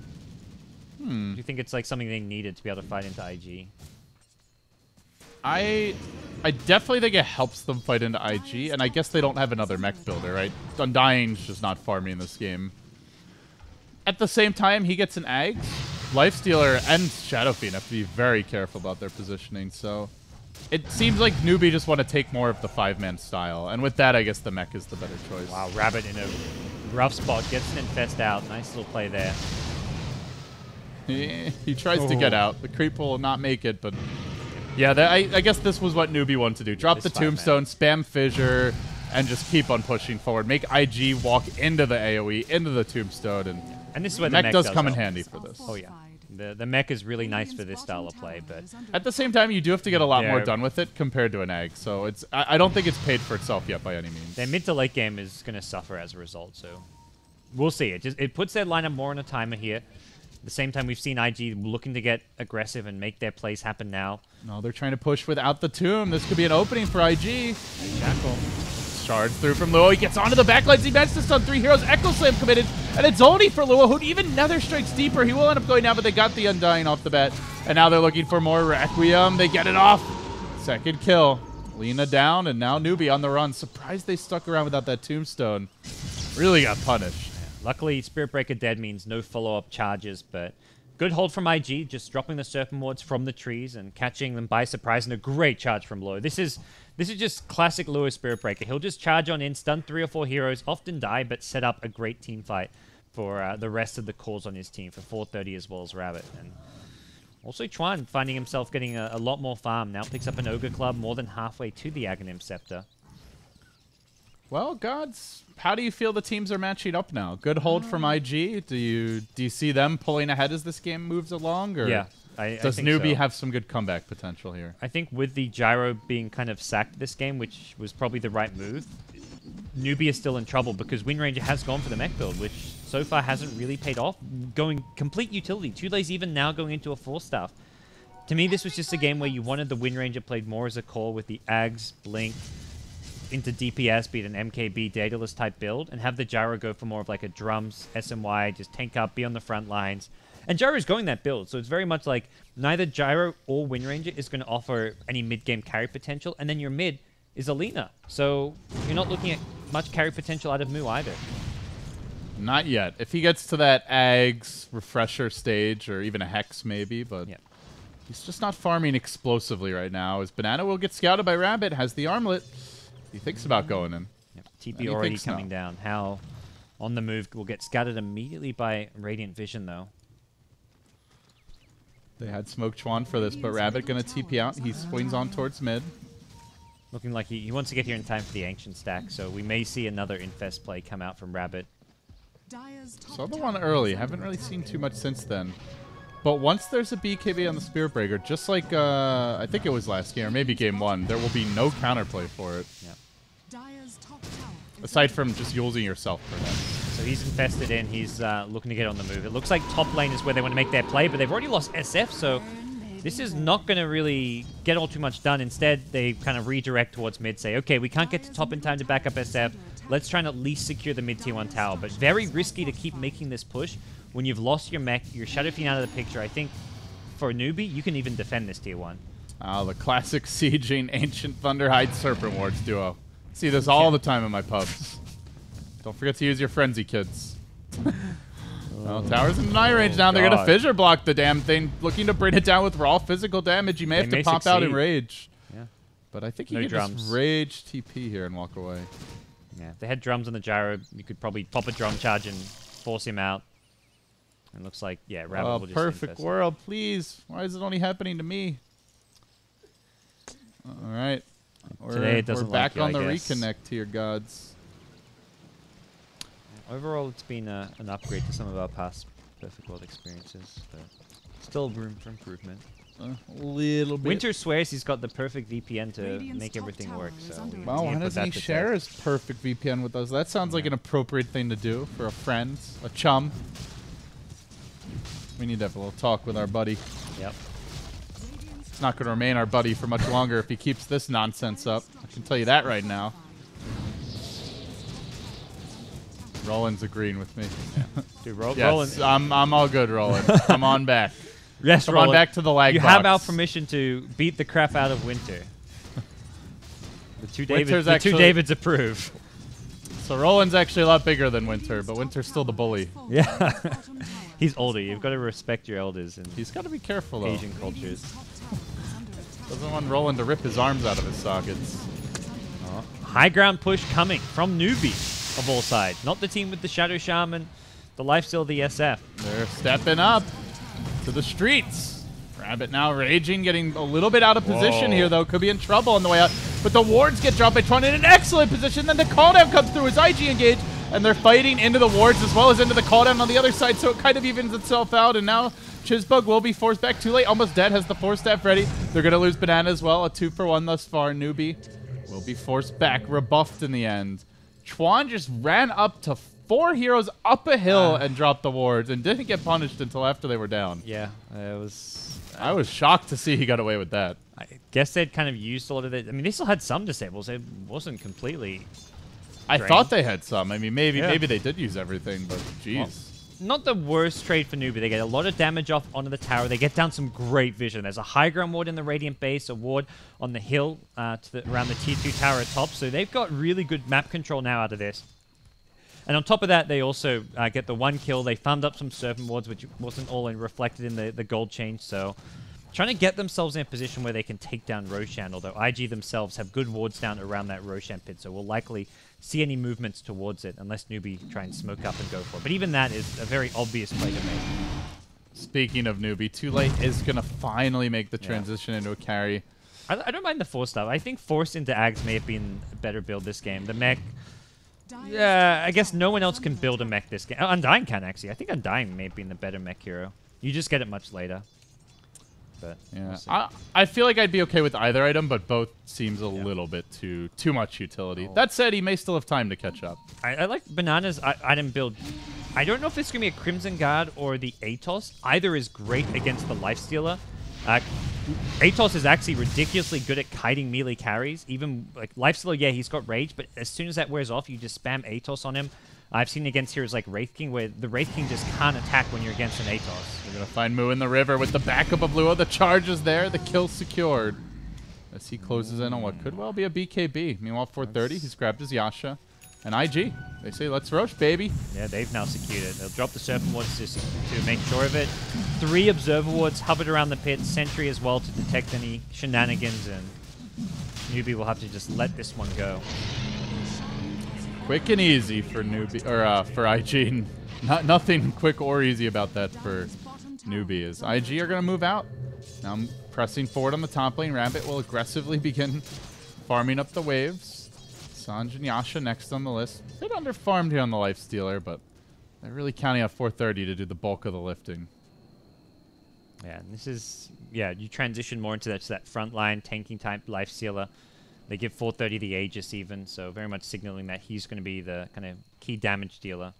think it's like something they needed to be able to fight into IG? I definitely think it helps them fight into IG, and I guess they don't have another mech builder, right? Undying's just not farming in this game. At the same time, he gets an Ags. Lifestealer and Shadow Fiend have to be very careful about their positioning, so it seems like Newbee just want to take more of the 5-man style, and with that, I guess the mech is the better choice. Wow, Rabbit in a rough spot, gets an Infest out. Nice little play there. He tries to get out. The creep will not make it, but yeah, I guess this was what Newbee wanted to do. Drop the Tombstone, spam Fissure, and just keep on pushing forward. Make IG walk into the AoE, into the Tombstone, and this is where the mech does come in handy for this. Oh yeah. The mech is really nice for this style of play, but at the same time, you do have to get a lot more done with it compared to an Ag. So it's I don't think it's paid for itself yet by any means. Their mid to late game is going to suffer as a result, so we'll see. It puts their lineup more on a timer here. At the same time, we've seen IG looking to get aggressive and make their plays happen now. No, they're trying to push without the tomb. This could be an opening for IG. Shackle. Charge through from Luo. He gets onto the backlines. He managed to stun 3 heroes. Echo Slam committed. And it's only for Luo, who even Nether strikes deeper. He will end up going down, but they got the Undying off the bat. And now they're looking for more Requiem. They get it off. 2nd kill. Lina down, and now Newbee on the run. Surprised they stuck around without that Tombstone. Really got punished. Luckily, Spirit Breaker dead means no follow-up charges, but good hold from IG, just dropping the Serpent Wards from the trees and catching them by surprise, and a great charge from Luo. This is just classic Luo Spirit Breaker. He'll just charge on in, stun 3 or 4 heroes, often die, but set up a great team fight for the rest of the cores on his team, for 430 as well as Rabbit. And also Chuan finding himself getting a lot more farm. Now picks up an Ogre Club more than halfway to the Aghanim Scepter. Well, Godz, how do you feel the teams are matching up now? Good hold from IG. Do you see them pulling ahead as this game moves along? Or yeah, does Newbee have some good comeback potential here? I think with the Gyro being kind of sacked this game, which was probably the right move, Newbee is still in trouble because Wind Ranger has gone for the mech build, which so far hasn't really paid off. Going complete utility. Tule's even now going into a 4-staff. To me, this was just a game where you wanted the Wind Ranger played more as a core with the Ags, Blink, into DPS, be it an MKB, Daedalus type build, and have the Gyro go for more of like a drums, SMY, just tank up, be on the front lines. And Gyro's going that build, so it's very much like neither Gyro or Wind Ranger is going to offer any mid-game carry potential, and then your mid is Alina. So you're not looking at much carry potential out of Moo either. Not yet. If he gets to that Ags refresher stage, or even a Hex maybe, but he's just not farming explosively right now. His Banana will get scouted by Rabbit, has the armlet. He thinks about going in. TP already coming down. How on the move will get scouted immediately by Radiant Vision, though. They had Smoke Chuan for this, but Rabbit going to TP out. He swings on towards mid. Looking like he wants to get here in time for the Ancient stack, so we may see another Infest play come out from Rabbit. Saw the one early. Haven't really seen too much since then. But once there's a BKB on the Spirit Breaker, just like I think it was last game, or maybe game 1, there will be no counterplay for it. Yeah. Aside from just using yourself for that. So he's infested in. He's looking to get on the move. It looks like top lane is where they want to make their play, but they've already lost SF, so this is not going to really get all too much done. Instead, they kind of redirect towards mid, say, okay, we can't get to top in time to back up SF. Let's try and at least secure the mid-tier 1 tower. But very risky to keep making this push when you've lost your mech, your Shadow Fiend out of the picture. I think for a newbie, you can even defend this tier 1. The classic sieging Ancient Thunderhide Serpent Wards duo. See this all the time in my pubs. Don't forget to use your Frenzy, kids. Well, tower's in deny range now. They're going to fissure block the damn thing, looking to bring it down with raw physical damage. You may have to pop out in rage. Yeah. But I think he can just rage TP here and walk away. Yeah, if they had drums on the gyro, you could probably pop a drum charge and force him out. And looks like, yeah, Rabbit will just perfect world, please. Why is it only happening to me? All right. Today it doesn't we're back like you, on the I guess. reconnect here, Godz. Overall, it's been an upgrade to some of our past Perfect World experiences, but still room for improvement. A little bit. Winter swears he's got the perfect VPN to make everything work. So wow, why doesn't he share his perfect VPN with us? That sounds like an appropriate thing to do for a friend, a chum. We need to have a little talk with our buddy. Yep. It's not going to remain our buddy for much longer if he keeps this nonsense up. I can tell you that right now. Roland's agreeing with me. Yeah. Dude, yes, Roland. I'm all good, Roland. Come on back. Yes, Come Roland. on back to the lag You box. have our permission to beat the crap out of Winter. The two Davids approve. So Roland's actually a lot bigger than Winter, but Winter's still the bully. Yeah. He's older. You've got to respect your elders. And he's got to be careful, though. Asian cultures. Doesn't want Roland to rip his arms out of his sockets. High ground push coming from Newbee, of all sides. Not the team with the Shadow Shaman, the lifesteal, the SF. They're stepping up to the streets. Rabbit now raging, getting a little bit out of position here, though. Could be in trouble on the way out. But the wards get dropped by Tron in an excellent position. Then the call-down comes through as IG engage, and they're fighting into the wards as well as into the call-down on the other side, so it kind of evens itself out. And now Chizbug will be forced back too late. Almost dead, has the Force Staff ready. They're going to lose Banana as well. A 2-for-1 thus far. Newbee will be forced back, rebuffed in the end. Chuan just ran up to 4 heroes up a hill and dropped the wards and didn't get punished until after they were down. Yeah, it was... I was shocked to see he got away with that. I guess they'd kind of used a lot of it. I mean, they still had some disables. It wasn't completely I thought they had some. I mean, maybe they did use everything, but jeez. Well, not the worst trade for Newbee. They get a lot of damage off onto the tower. They get down some great vision. There's a high ground ward in the Radiant base, a ward on the hill around the tier 2 tower at top. So they've got really good map control now out of this. And on top of that, they also get the 1 kill. They farmed up some Serpent Wards, which wasn't all reflected in the gold change. So trying to get themselves in a position where they can take down Roshan, although IG themselves have good wards down around that Roshan pit. So we'll likely see any movements towards it unless Newbee try and smoke up and go for it. But even that is a very obvious play to make. Speaking of Newbee, Too Late is going to finally make the transition into a carry. I don't mind the Force stuff. I think Force into Ags may have been a better build this game. The mech... Yeah, I guess no one else can build a mech this game. Undying can, actually. I think Undying may have been the better mech hero. You just get it much later. But yeah, we'll I feel like I'd be okay with either item, but both seems a little bit too much utility. That said, he may still have time to catch up. I like Banana's item build. I don't know if it's going to be a Crimson Guard or the Atos. Either is great against the Lifestealer. Atos is actually ridiculously good at kiting melee carries. Even like Lifestealer, yeah, he's got rage, but as soon as that wears off, you just spam Atos on him. I've seen against heroes like Wraith King, where the Wraith King just can't attack when you're against an Atos. We're going to find Moo in the river with the backup of Luo. The charge is there. The kill secured. As he closes in on what could well be a BKB. Meanwhile, 430, he's grabbed his Yasha. And IG, they say, let's Rosh, baby. Yeah, they've now secured it. They'll drop the Serpent Wards to make sure of it. 3 Observer Wards hovered around the pit. Sentry as well to detect any shenanigans. And Newbee will have to just let this one go. Quick and easy for Newbee, or for IG. Nothing quick or easy about that for Newbee. As IG are going to move out. Now I'm pressing forward on the top lane. Rabbit will aggressively begin farming up the waves. Sanj and Yasha next on the list. A bit underfarmed here on the Lifestealer, but they're really counting on 430 to do the bulk of the lifting. Yeah, and this is, yeah, you transition more into that frontline tanking type Lifestealer. They give 430 the Aegis even, so very much signaling that he's going to be the kind of key damage dealer.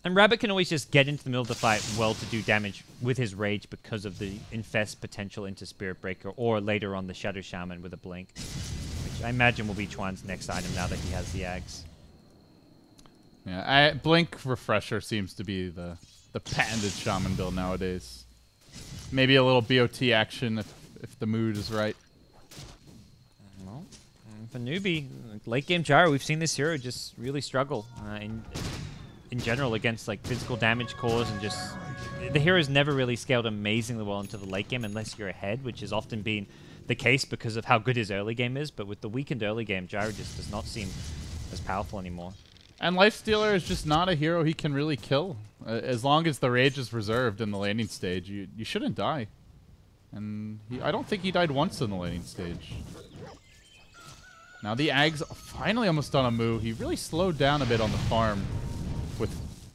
And Rabbit can always just get into the middle of the fight well to do damage with his Rage because of the Infest potential into Spirit Breaker, or later on the Shadow Shaman with a Blink. I imagine will be Chuan's next item now that he has the Ags. Yeah, Blink Refresher seems to be the patented Shaman build nowadays. Maybe a little BOT action if the mood is right. Well, for Newbee, late game Gyro, we've seen this hero just really struggle in general against like physical damage cores, and just the hero's never really scaled amazingly well into the late game unless you're ahead, which has often been the case because of how good his early game is. But with the weakened early game, Gyro just does not seem as powerful anymore. And Lifestealer is just not a hero he can really kill. As long as the Rage is reserved in the landing stage, you shouldn't die. And I don't think he died once in the landing stage. Now the Ags finally almost on a move. He really slowed down a bit on the farm with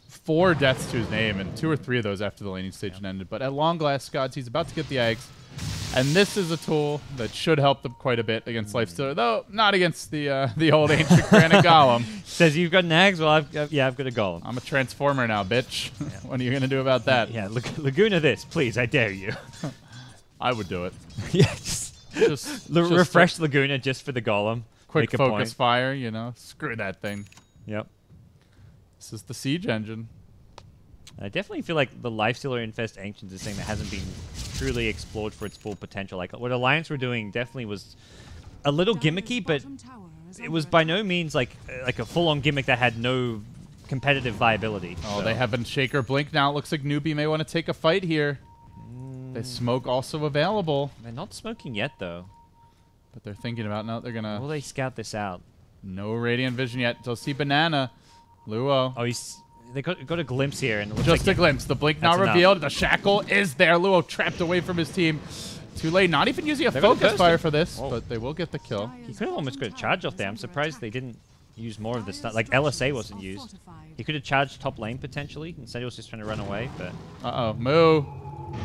4 deaths to his name, and 2 or 3 of those after the landing stage ended. But at long last, Godz, he's about to get the Ags. And this is a tool that should help them quite a bit against Lifestealer, though not against the old ancient granite golem. Says you've got an Ags, well I've got a golem. I'm a transformer now, bitch. Yeah. What are you gonna do about that? Yeah, Laguna this, please, I dare you. I would do it. Yeah, just refresh Laguna just for the golem. Quick focus fire, you know. Screw that thing. Yep. This is the siege engine. I definitely feel like the Lifestealer Infest Ancients is something that hasn't been truly explored for its full potential. Like what Alliance were doing definitely was a little gimmicky, but it was by no means like a full-on gimmick that had no competitive viability. Oh, so. They haven't Shaker Blink now. It looks like Newbee may want to take a fight here. The smoke also available. They're not smoking yet, though. But they're thinking about, no, they're going to... Will they scout this out? No Radiant Vision yet. They'll see Banana. Luo. Oh, they got a glimpse here. And it looks just like a glimpse. The Blink not revealed. The Shackle is there. Luo trapped away from his team. Too late. Not even using a focus fire for this, but they will get the kill. He could have almost got a charge off there. I'm surprised they didn't use more of this stuff. Like LSA wasn't used. He could have charged top lane potentially. Instead he was just trying to run away. But uh-oh. Moo.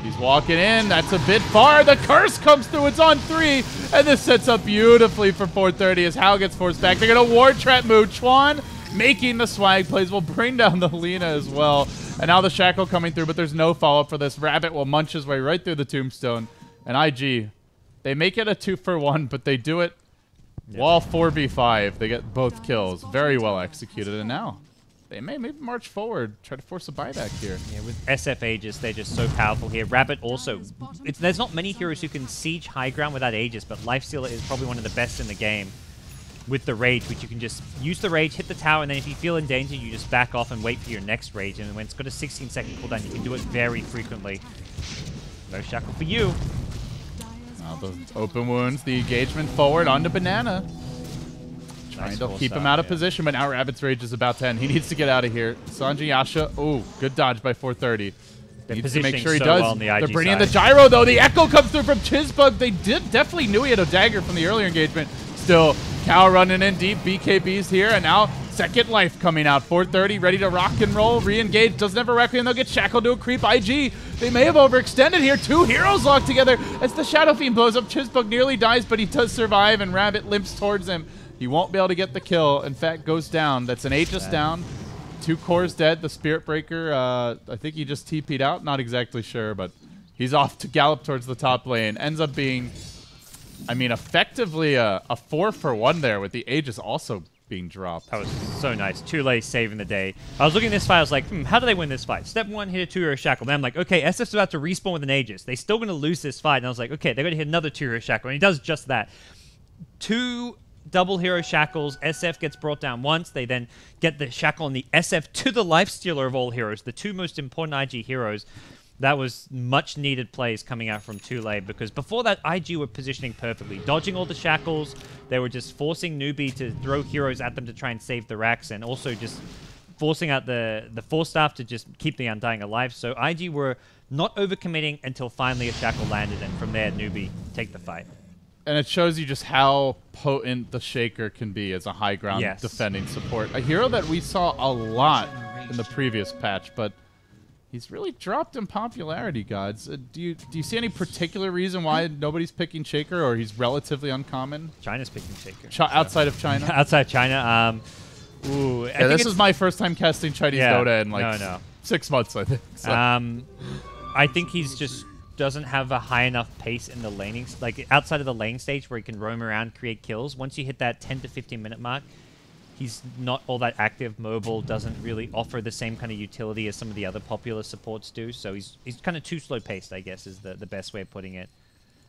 He's walking in. That's a bit far. The curse comes through. It's on 3. And this sets up beautifully for 430 as Hal gets forced back. They're going to ward trap Moo. Chuan making the swag plays will bring down the Lina as well. And now the Shackle coming through, but there's no follow-up for this. Rabbit will munch his way right through the Tombstone. And IG, they make it a 2-for-1, but they do it wall 4v5. They get both kills. Very well executed. And now they may maybe march forward, try to force a buyback here. Yeah, with SF Aegis, they're just so powerful here. Rabbit also, there's not many heroes who can siege high ground without Aegis, but Lifestealer is probably one of the best in the game with the Rage, which you can just use the Rage, hit the tower, and then if you feel in danger, you just back off and wait for your next Rage. And when it's got a 16-second cooldown, you can do it very frequently. No Shackle for you. Now the open wounds, the engagement forward onto Banana. Trying to keep him out of position, but now Rabbit's Rage is about to end. He needs to get out of here. Sanji Yasha, oh, good dodge by 430. Needs to make sure he does. Well They're bringing in the gyro, though. The echo comes through from Chizbug. They definitely knew he had a dagger from the earlier engagement. Still, Cal running in deep. BKB's here, and now second life coming out. 430 ready to rock and roll. Re-engage. Doesn't have a Requiem. They'll get shackled to a creep. IG. They may have overextended here. 2 heroes locked together as the Shadow Fiend blows up. Chizbug nearly dies, but he does survive, and Rabbit limps towards him. He won't be able to get the kill. In fact, goes down. That's an Aegis down. 2 cores dead. The Spirit Breaker, I think he just TP'd out. Not exactly sure, but he's off to gallop towards the top lane. Ends up being, I mean, effectively a 4-for-1 there with the Aegis also being dropped. That was so nice. Tule saving the day. I was looking at this fight. I was like, how do they win this fight? Step 1, hit a 2-hero shackle. Then I'm like, okay, SF's about to respawn with an Aegis. They're still going to lose this fight. And I was like, okay, they're going to hit another 2-hero shackle. And he does just that. 2 double hero shackles. SF gets brought down once. They then get the shackle and the SF to the lifestealer of all heroes, the two most important IG heroes. That was much needed plays coming out from Tule, because before that, IG were positioning perfectly, dodging all the shackles. They were just forcing Newbee to throw heroes at them to try and save the racks, and also just forcing out the Force Staff to just keep the Undying alive. So IG were not overcommitting until finally a shackle landed, and from there, Newbee take the fight. And it shows you just how potent the Shaker can be as a high ground defending support. A hero that we saw a lot in the previous patch, but he's really dropped in popularity, Godz. Do you see any particular reason why nobody's picking Shaker, or he's relatively uncommon? China's picking Shaker. Outside of China? Outside China. Ooh, yeah, this is my first time casting Chinese Dota in like 6 months, I think. So. I think he's just doesn't have a high enough pace in the laning, like outside of the lane stage where he can roam around, create kills. Once you hit that 10 to 15 minute mark, he's not all that active, mobile, doesn't really offer the same kind of utility as some of the other popular supports do. So he's kind of too slow paced, I guess, is the best way of putting it.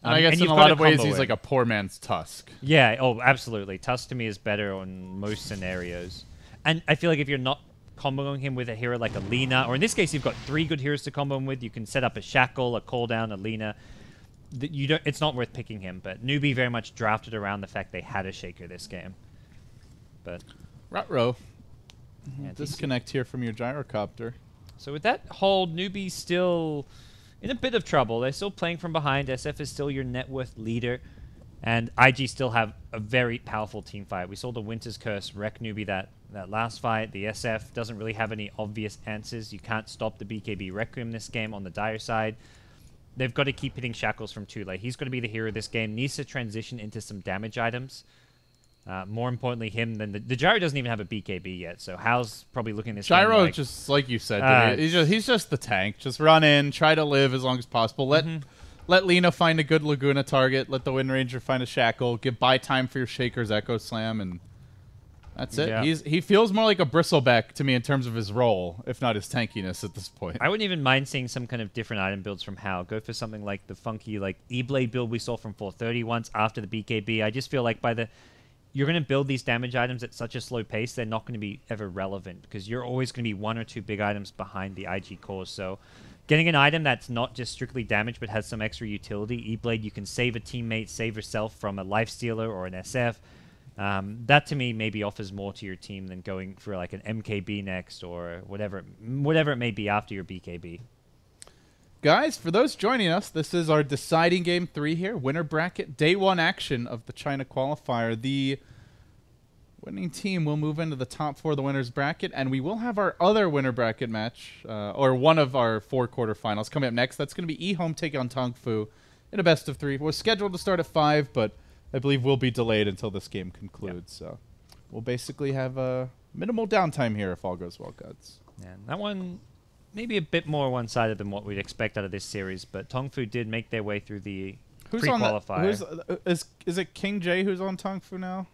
And I guess in a lot of ways he's like a poor man's Tusk. Yeah, oh, absolutely. Tusk to me is better on most scenarios. And I feel like if you're not comboing him with a hero like a Lina, or in this case, you've got 3 good heroes to combo him with. You can set up a Shackle, a Cooldown, a Lina. It's not worth picking him, but Newbee very much drafted around the fact they had a Shaker this game. But Rutro, disconnect here from your gyrocopter. So with that hold, Newbee's still in a bit of trouble. They're still playing from behind. SF is still your net worth leader. And IG still have a very powerful team fight. We saw the Winter's Curse wreck Newbee that last fight. The SF doesn't really have any obvious answers. You can't stop the BKB Requiem this game on the Dire side. They've got to keep hitting shackles from Tule. He's going to be the hero this game. Needs to transition into some damage items. More importantly, him than the Gyro doesn't even have a BKB yet. So Hal's probably looking at this Gyro, game like, just like you said, he's just the tank. Just run in, try to live as long as possible. Let Lina find a good Laguna target. Let the Wind Ranger find a shackle. Give buy time for your Shaker's Echo Slam, and that's it. Yeah. He feels more like a Bristleback to me in terms of his role, if not his tankiness at this point. I wouldn't even mind seeing some kind of different item builds from Hal. Go for something like the funky E-Blade build we saw from 430 once after the BKB. I just feel like you're going to build these damage items at such a slow pace, they're not going to be ever relevant because you're always going to be 1 or 2 big items behind the IG cores. So getting an item that's not just strictly damage but has some extra utility, E-Blade, you can save a teammate, save yourself from a lifestealer or an SF. That to me maybe offers more to your team than going for like an MKB next or whatever it may be after your BKB. Guys, for those joining us, this is our deciding game 3 here. Winner bracket, day 1 action of the China qualifier. The winning team will move into the top 4 of the winner's bracket, and we will have our other winner bracket match, or one of our 4 quarterfinals coming up next. That's going to be eHome taking on Tong Fu in a best of 3. We're scheduled to start at 5, but I believe we'll be delayed until this game concludes. Yep. So we'll basically have a minimal downtime here if all goes well, Godz. Yeah, that one maybe a bit more one-sided than what we'd expect out of this series, but Tong Fu did make their way through the pre-qualifier. Is it King J who's on Tong Fu now?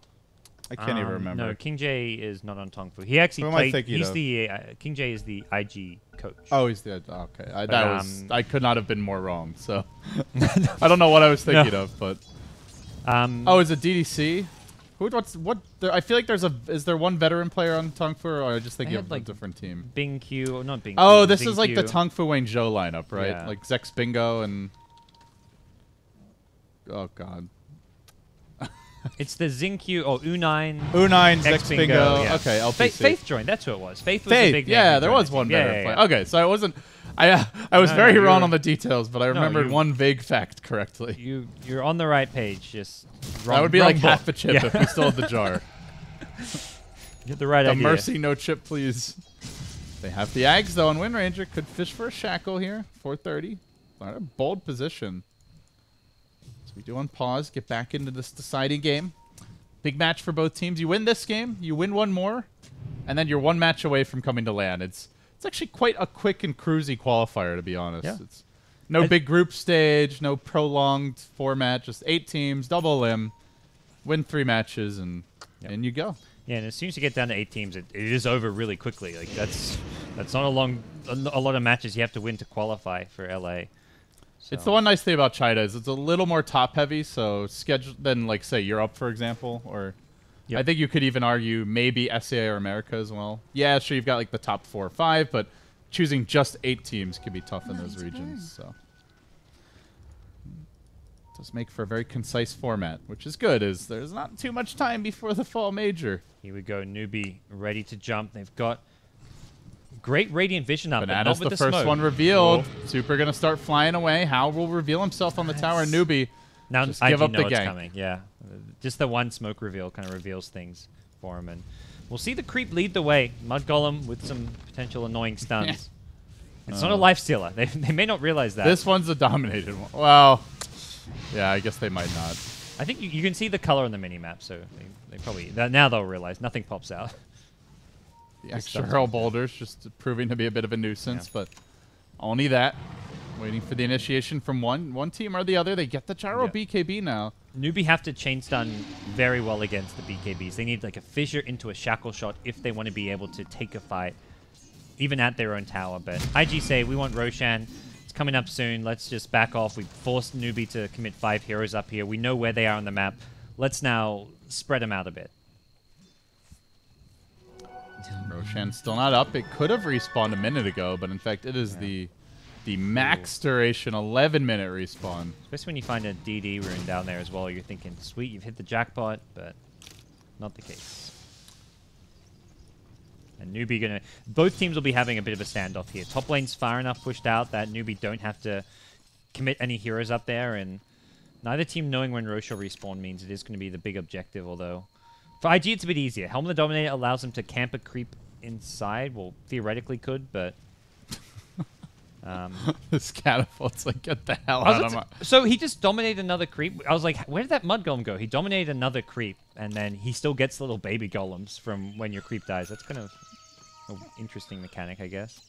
I can't even remember. No, King J is not on Tong Fu. He actually played. He's the King J is the IG coach. Oh, he's the okay. I could not have been more wrong. So I don't know what I was thinking of, but is it DDC? I feel like is there one veteran player on Tong Fu, or I just think you have a different team? Bing Q, not Bing. Oh, this Bing is like Q. the Tong Fu Wayne Zhou lineup, right? Yeah. Like Zex Bingo and oh god. It's the Zinq U9. U9, Zex Bingo. Yeah. Okay, LPC. Faith joined. That's who it was. Faith was the big name. Yeah, there was one veteran player. Okay, so I wasn't. I was very wrong on the details, but I remembered one vague fact correctly. You're on the right page. Just wrong. That would be like book. half a chip if we still had the jar. You have the right idea. Mercy, no chip, please. They have the Ags though, and Wind Ranger could fish for a shackle here. 430. A bold position. So we do unpause, get back into this deciding game. Big match for both teams. You win this game, you win one more, and then you're 1 match away from coming to LAN. It's actually quite a quick and cruisy qualifier, to be honest. Yeah. It's no big group stage, no prolonged format, just 8 teams, double limb, win 3 matches, and in you go. Yeah, and as soon as you get down to 8 teams, it is over really quickly. Like that's not a lot of matches you have to win to qualify for LA. So. It's the one nice thing about China is it's a little more top heavy, so schedule than like say Europe, for example, or I think you could even argue maybe SAA or America as well. Yeah, sure, you've got like the top 4 or 5, but choosing just 8 teams can be tough in those regions. So it does make for a very concise format, which is good, as there's not too much time before the fall major. Here we go, Newbee ready to jump. They've got great radiant vision up, but not Banana's with the the first smoke. one revealed. Super gonna start flying away. Hal will reveal himself on the tower. Newbee, Now just I give up know the it's gank. coming. Yeah, just the one smoke reveal kind of reveals things for him, and we'll see the creep lead the way. Mud Golem with some potential annoying stuns. It's not a life stealer. They may not realize that. This one's a dominated one. Well, yeah, I guess they might not. I think you can see the color on the mini map, so they probably now they'll realize nothing pops out. The extra hurl boulders just proving to be a bit of a nuisance, but only that. Waiting for the initiation from one team or the other. They get the gyro BKB now. Newbee have to chain stun very well against the BKBs. They need like a fissure into a shackle shot if they want to be able to take a fight, even at their own tower. But IG say, we want Roshan. It's coming up soon. Let's just back off. We forced Newbee to commit 5 heroes up here. We know where they are on the map. Let's now spread them out a bit. Roshan's still not up. It could have respawned a minute ago, but in fact, it is the max duration 11-minute respawn. Especially when you find a DD rune down there as well. You're thinking, sweet, you've hit the jackpot, but not the case. And Newbee gonna... Both teams will be having a bit of a standoff here. Top lane's far enough pushed out that Newbee don't have to commit any heroes up there, and neither team knowing when Roche will respawn means it is going to be the big objective, although... For IG, it's a bit easier. Helm of the Dominator allows them to camp a creep inside. Well, theoretically could, but... This catapult's like, get the hell out of my... So he just dominated another creep. I was like, where did that mud golem go? He dominated another creep, and then he still gets little baby golems from when your creep dies. That's kind of an interesting mechanic, I guess.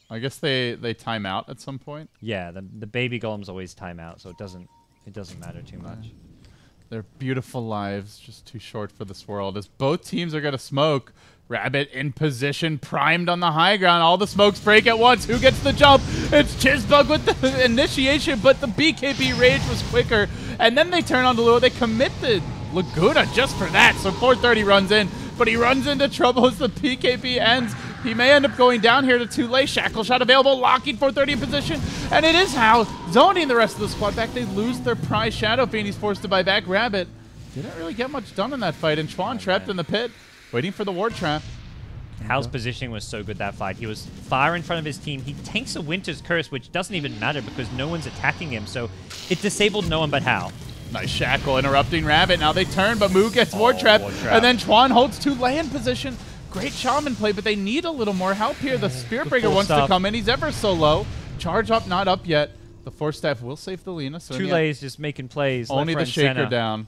I guess they time out at some point. Yeah, the baby golems always time out, so it doesn't matter too much. Their beautiful lives just too short for this world, as both teams are going to smoke. Rabbit in position, primed on the high ground. All the smokes break at once. Who gets the jump? It's Chizbug with the initiation, but the BKB rage was quicker. And then they turn on the lure. They commit the Laguna just for that. So 430 runs in, but he runs into trouble as the BKB ends. He may end up going down here to too late. Shackle shot available, locking 430 in position. And it is Hal zoning the rest of the squad back. They lose their prize Shadow Fiend. He's forced to buy back. Rabbit didn't really get much done in that fight. And Chuan trapped in the pit, waiting for the ward trap. Hal's positioning was so good that fight. He was far in front of his team. He tanks a Winter's Curse, which doesn't even matter because no one's attacking him. So it disabled no one but Hal. Nice shackle interrupting Rabbit. Now they turn, but Moo gets ward trap. And then Chuan holds 2 lay in position. Great shaman play, but they need a little more help here. The Spearbreaker wants to come in. He's ever so low. Charge up, not up yet. The Force Staff will save the Lina. So 2 lays just making plays. Only the Shaker down.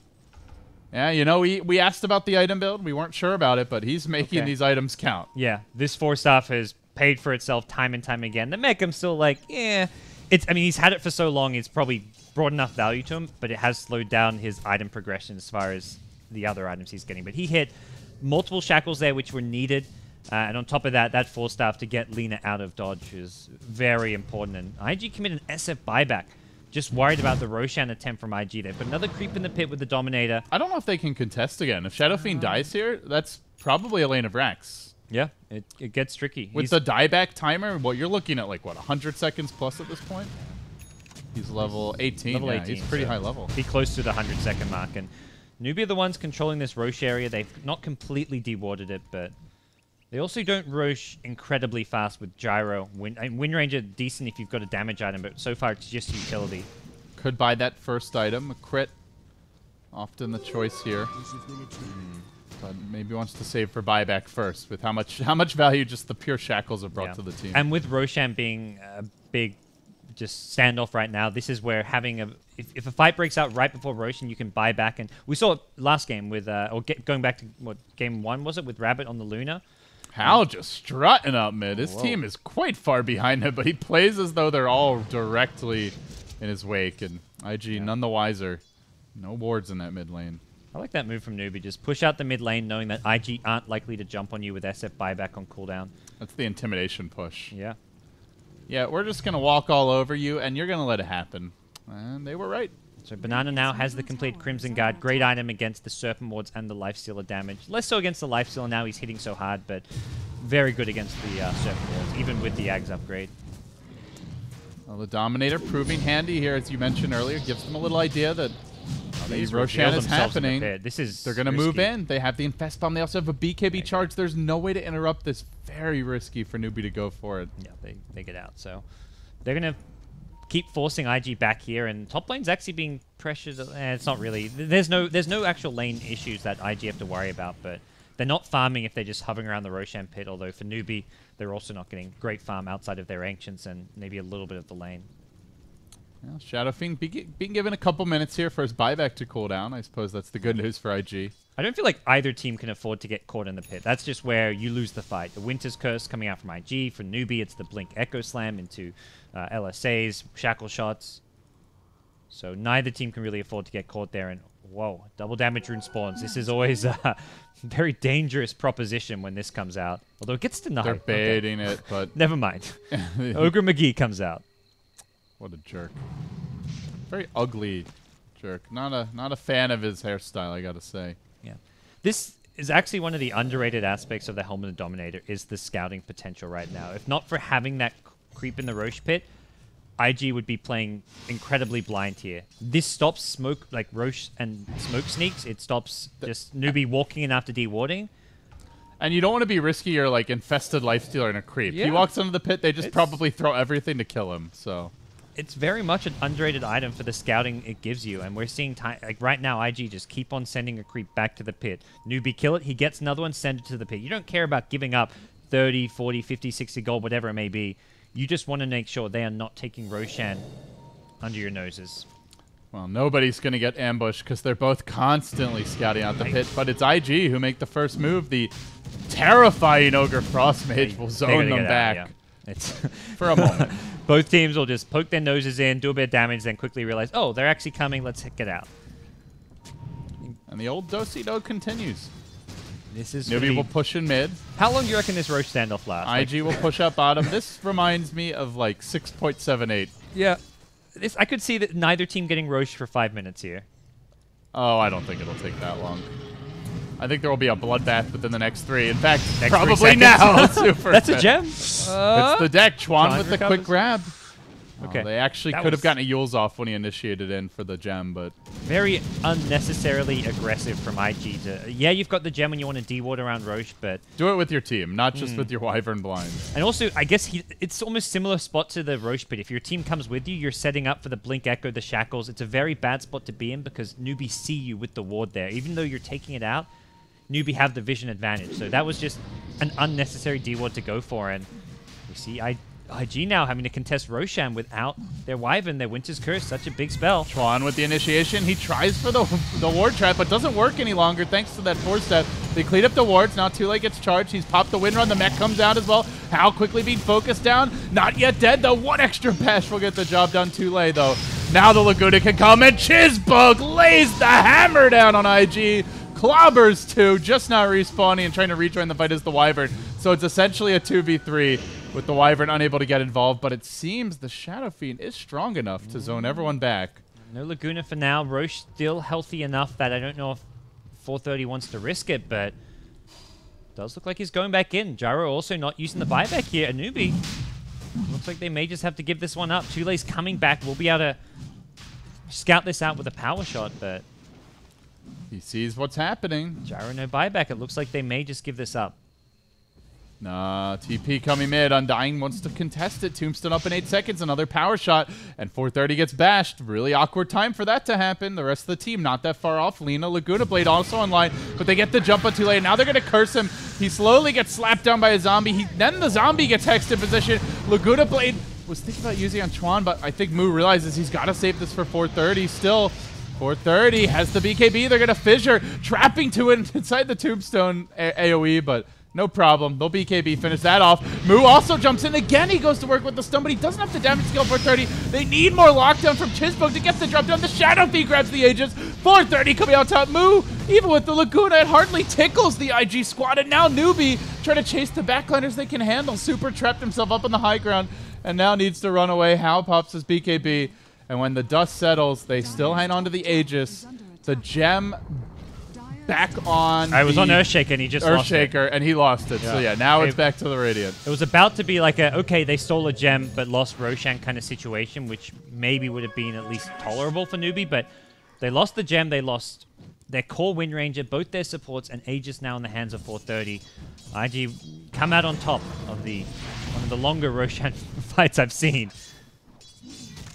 Yeah, you know, we asked about the item build. We weren't sure about it, but he's making these items count. Yeah, this 4-staff has paid for itself time and time again. The mech, I'm still like, I mean, he's had it for so long, it's probably brought enough value to him, but it has slowed down his item progression as far as the other items he's getting. But he hit multiple shackles there, which were needed. And on top of that, that 4-staff to get Lina out of dodge is very important. And IG committed an SF buyback. Just worried about the Roshan attempt from IG. They put another creep in the pit with the Dominator. I don't know if they can contest again. If Shadow Fiend dies here, that's probably a lane of Rax. Yeah, it gets tricky. With the dieback timer, well, you're looking at like, what, 100 seconds plus at this point? He's level 18. Level 18, he's pretty high level. Be close to the 100-second mark. And Newbee are the ones controlling this Roche area. They've not completely dewarded it, but they also don't Roche incredibly fast with Gyro. Wind Ranger, decent if you've got a damage item, but so far it's just utility. Could buy that first item, a crit. Often the choice here. But maybe wants to save for buyback first, with how much value just the pure shackles have brought to the team. And with Roshan being a big just standoff right now, this is where having a... If a fight breaks out right before Roshan, you can buy back. And we saw it last game with... going back to, what, game 1, was it? With Rabbit on the Luna. Hal just strutting up mid. His team is quite far behind him, but he plays as though they're all directly in his wake. And IG none the wiser. No wards in that mid lane. I like that move from Newbee. Just push out the mid lane knowing that IG aren't likely to jump on you with SF buyback on cooldown. That's the intimidation push. Yeah. Yeah, we're just going to walk all over you, and you're going to let it happen. And they were right. So Banana now has the complete Crimson Guard. Great item against the Serpent Wards and the Lifestealer damage. Less so against the Lifestealer now, he's hitting so hard, but very good against the Serpent Wards, even with the Ags upgrade. Well, the Dominator proving handy here, as you mentioned earlier, gives them a little idea that the just Roshan revealed is themselves in the happening. pit. This is They're going to move in. They have the Infest Bomb. They also have a BKB charge. There's no way to interrupt this. Very risky for Newbee to go for it. Yeah, they get out. So they're going to keep forcing IG back here, and top lane's actually being pressured. It's not really. There's no actual lane issues that IG have to worry about, but they're not farming if they're just hovering around the Roshan pit, although for Newbee, they're also not getting great farm outside of their Ancients and maybe a little bit of the lane. Well, Shadow Fiend being given a couple minutes here for his buyback to cool down. I suppose that's the good news for IG. I don't feel like either team can afford to get caught in the pit. That's just where you lose the fight. The Winter's Curse coming out from IG. For Newbee, it's the Blink Echo Slam into LSAs, Shackle Shots. So neither team can really afford to get caught there. And whoa, double damage rune spawns. This is always a very dangerous proposition when this comes out. Although it gets denied. They're baiting it, but... Never mind. Ogre McGee comes out. What a jerk. Very ugly jerk. Not a fan of his hairstyle, I gotta say. Yeah. This is actually one of the underrated aspects of the Helmet of Dominator, is the scouting potential right now. If not for having that creep in the Roche pit, IG would be playing incredibly blind here. This stops smoke, like Roche and smoke sneaks. It stops just Newbee walking in after dewarding. And you don't want to be risky or like infested lifestealer and a creep. Yeah. He walks into the pit, they just probably throw everything to kill him, so... It's very much an underrated item for the scouting it gives you, and we're seeing like right now IG just keep on sending a creep back to the pit. Newbee kill it, he gets another one, send it to the pit. You don't care about giving up 30, 40, 50, 60 gold, whatever it may be. You just want to make sure they are not taking Roshan under your noses. Well, nobody's going to get ambushed because they're both constantly scouting out the pit, but it's IG who make the first move. The terrifying Ogre Frost Mage will zone them back. Out, yeah. It's for a moment. Both teams will just poke their noses in, do a bit of damage, then quickly realize, oh, they're actually coming, let's get out. And the old do-si-do continues. This is Newbee will push in mid. How long do you reckon this Roche standoff lasts? IG will push up bottom. This reminds me of like 6.78. Yeah. I could see that neither team getting Roche for 5 minutes here. Oh, I don't think it'll take that long. I think there will be a bloodbath within the next 3. In fact, next probably now. That's a gem. It's the deck. Chuan with the quick grab. Okay. They actually could have gotten a Yules off when he initiated in for the gem, but... Very unnecessarily aggressive from IG to... Yeah, you've got the gem when you want to deward around Roche, but... Do it with your team, not just with your Wyvern blind. And also, I guess it's almost similar spot to the Roche pit. If your team comes with you, you're setting up for the Blink Echo, the Shackles. It's a very bad spot to be in because Newbee see you with the ward there. Even though you're taking it out, Newbee have the vision advantage. So that was just an unnecessary deward to go for, and we see IG now having to contest Roshan without their Wyvern, their Winter's Curse, such a big spell. Chuan with the initiation. He tries for the ward trap, but doesn't work any longer thanks to that 4-step. They cleaned up the wards. Now Tule gets charged. He's popped the Windrun. The mech comes out as well. How quickly being focused down. Not yet dead, though. One extra bash will get the job done. Tule, though. Now the Laguna can come, and Chizbug lays the hammer down on IG. Clobbers 2, just now respawning and trying to rejoin the fight as the Wyvern. So it's essentially a 2v3 with the Wyvern unable to get involved, but it seems the Shadow Fiend is strong enough to zone everyone back. No Laguna for now. Roche still healthy enough that I don't know if 430 wants to risk it, but does look like he's going back in. Gyro also not using the buyback here. A Newbee. Looks like they may just have to give this one up. Tule's coming back. We'll be able to scout this out with a power shot, but... He sees what's happening. Gyro no buyback. It looks like they may just give this up. Nah, TP coming mid. Undying wants to contest it. Tombstone up in 8 seconds. Another power shot. And 430 gets bashed. Really awkward time for that to happen. The rest of the team not that far off. Lina, Laguna Blade also online. But they get the jump on too late. Now they're going to curse him. He slowly gets slapped down by a zombie. Then the zombie gets hexed in position. Laguna Blade was thinking about using on Chuan, but I think Moo realizes he's got to save this for 430 still. 430 has the BKB. They're going to fissure, trapping to it inside the Tombstone AoE, but no problem. They'll BKB finish that off. Moo also jumps in again. He goes to work with the stun, but he doesn't have the damage skill. 430. They need more lockdown from Chizbug to get the drop down. The Shadow Fiend grabs the Aegis. 430 coming out top. Moo, even with the Laguna, it hardly tickles the IG squad. And now Newbee trying to chase the backliners they can handle. Super trapped himself up on the high ground and now needs to run away. How pops his BKB. And when the dust settles, they still hang on to the Aegis. The gem back on I was on Earthshaker and he just lost it. Earthshaker, and he lost it. So yeah, now it's back to the Radiant. It was about to be like a, okay, they stole a gem but lost Roshan kind of situation, which maybe would have been at least tolerable for Newbee, but they lost the gem, they lost their core Wind Ranger, both their supports, and Aegis now in the hands of 430. IG come out on top of one of the longer Roshan fights I've seen.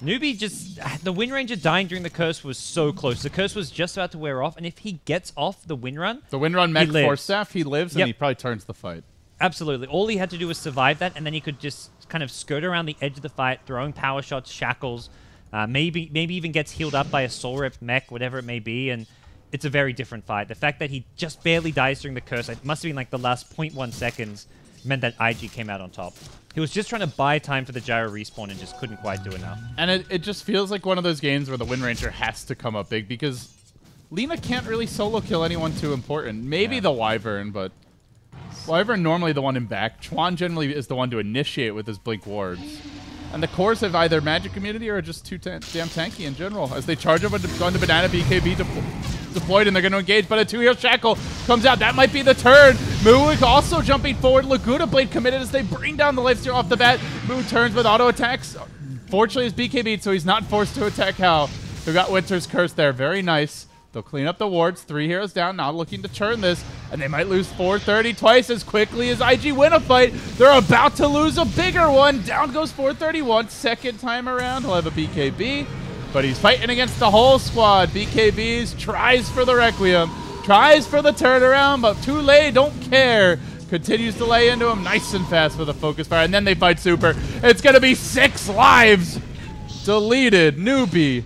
Newbee just... The Wind Ranger dying during the curse was so close. The curse was just about to wear off, and if he gets off the Wind Run... The Wind Run mech Force Staff, he lives, and he probably turns the fight. Absolutely. All he had to do was survive that, and then he could just kind of skirt around the edge of the fight, throwing power shots, shackles, maybe even gets healed up by a Soul Rip mech, whatever it may be, and it's a very different fight. The fact that he just barely dies during the curse, it must have been like the last 0.1 seconds, meant that IG came out on top. He was just trying to buy time for the gyro respawn and just couldn't quite do enough. And it just feels like one of those games where the Wind Ranger has to come up big because Lina can't really solo kill anyone too important. Maybe the Wyvern, but Wyvern normally the one in back. Chuan generally is the one to initiate with his Blink wards. And the cores have either magic immunity or are just too damn tanky in general as they charge up onto Banana BKB deployed, and they're going to engage, but a 2-hero shackle comes out. That might be the turn. Moo also jumping forward. Laguna Blade committed as they bring down the lifesteal off the bat. Moo turns with auto attacks. Fortunately, he's BKB'd, so he's not forced to attack Hal, who got Winter's Curse there. Very nice. They'll clean up the wards. 3 heroes down, now looking to turn this, and they might lose 430 twice as quickly as IG win a fight. They're about to lose a bigger one. Down goes 431. Second time around, he'll have a BKB. But he's fighting against the whole squad. BKBs, tries for the Requiem, tries for the turnaround, but too late, don't care. Continues to lay into him nice and fast with a focus fire, and then they fight Super. It's going to be 6 lives deleted. Newbee.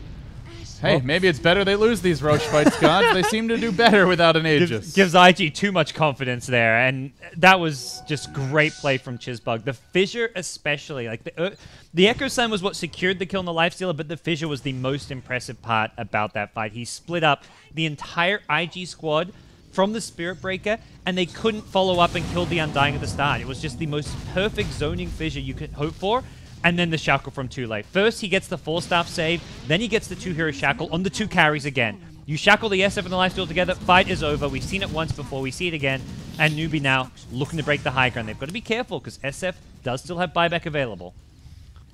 Hey, maybe it's better they lose these Roche fights, Godz. They seem to do better without an Aegis. Gives IG too much confidence there, and that was just great play from Chizbug. The Fissure especially, like the Echo Slam was what secured the kill on the Lifestealer, but the Fissure was the most impressive part about that fight. He split up the entire IG squad from the Spirit Breaker, and they couldn't follow up and kill the Undying at the start. It was just the most perfect zoning Fissure you could hope for. And then the Shackle from Too Late. First, he gets the 4-staff save. Then he gets the 2-hero Shackle on the 2 carries again. You shackle the SF and the Lifesteal together, fight is over. We've seen it once before, we see it again. And Newbee now looking to break the high ground. They've got to be careful because SF does still have buyback available.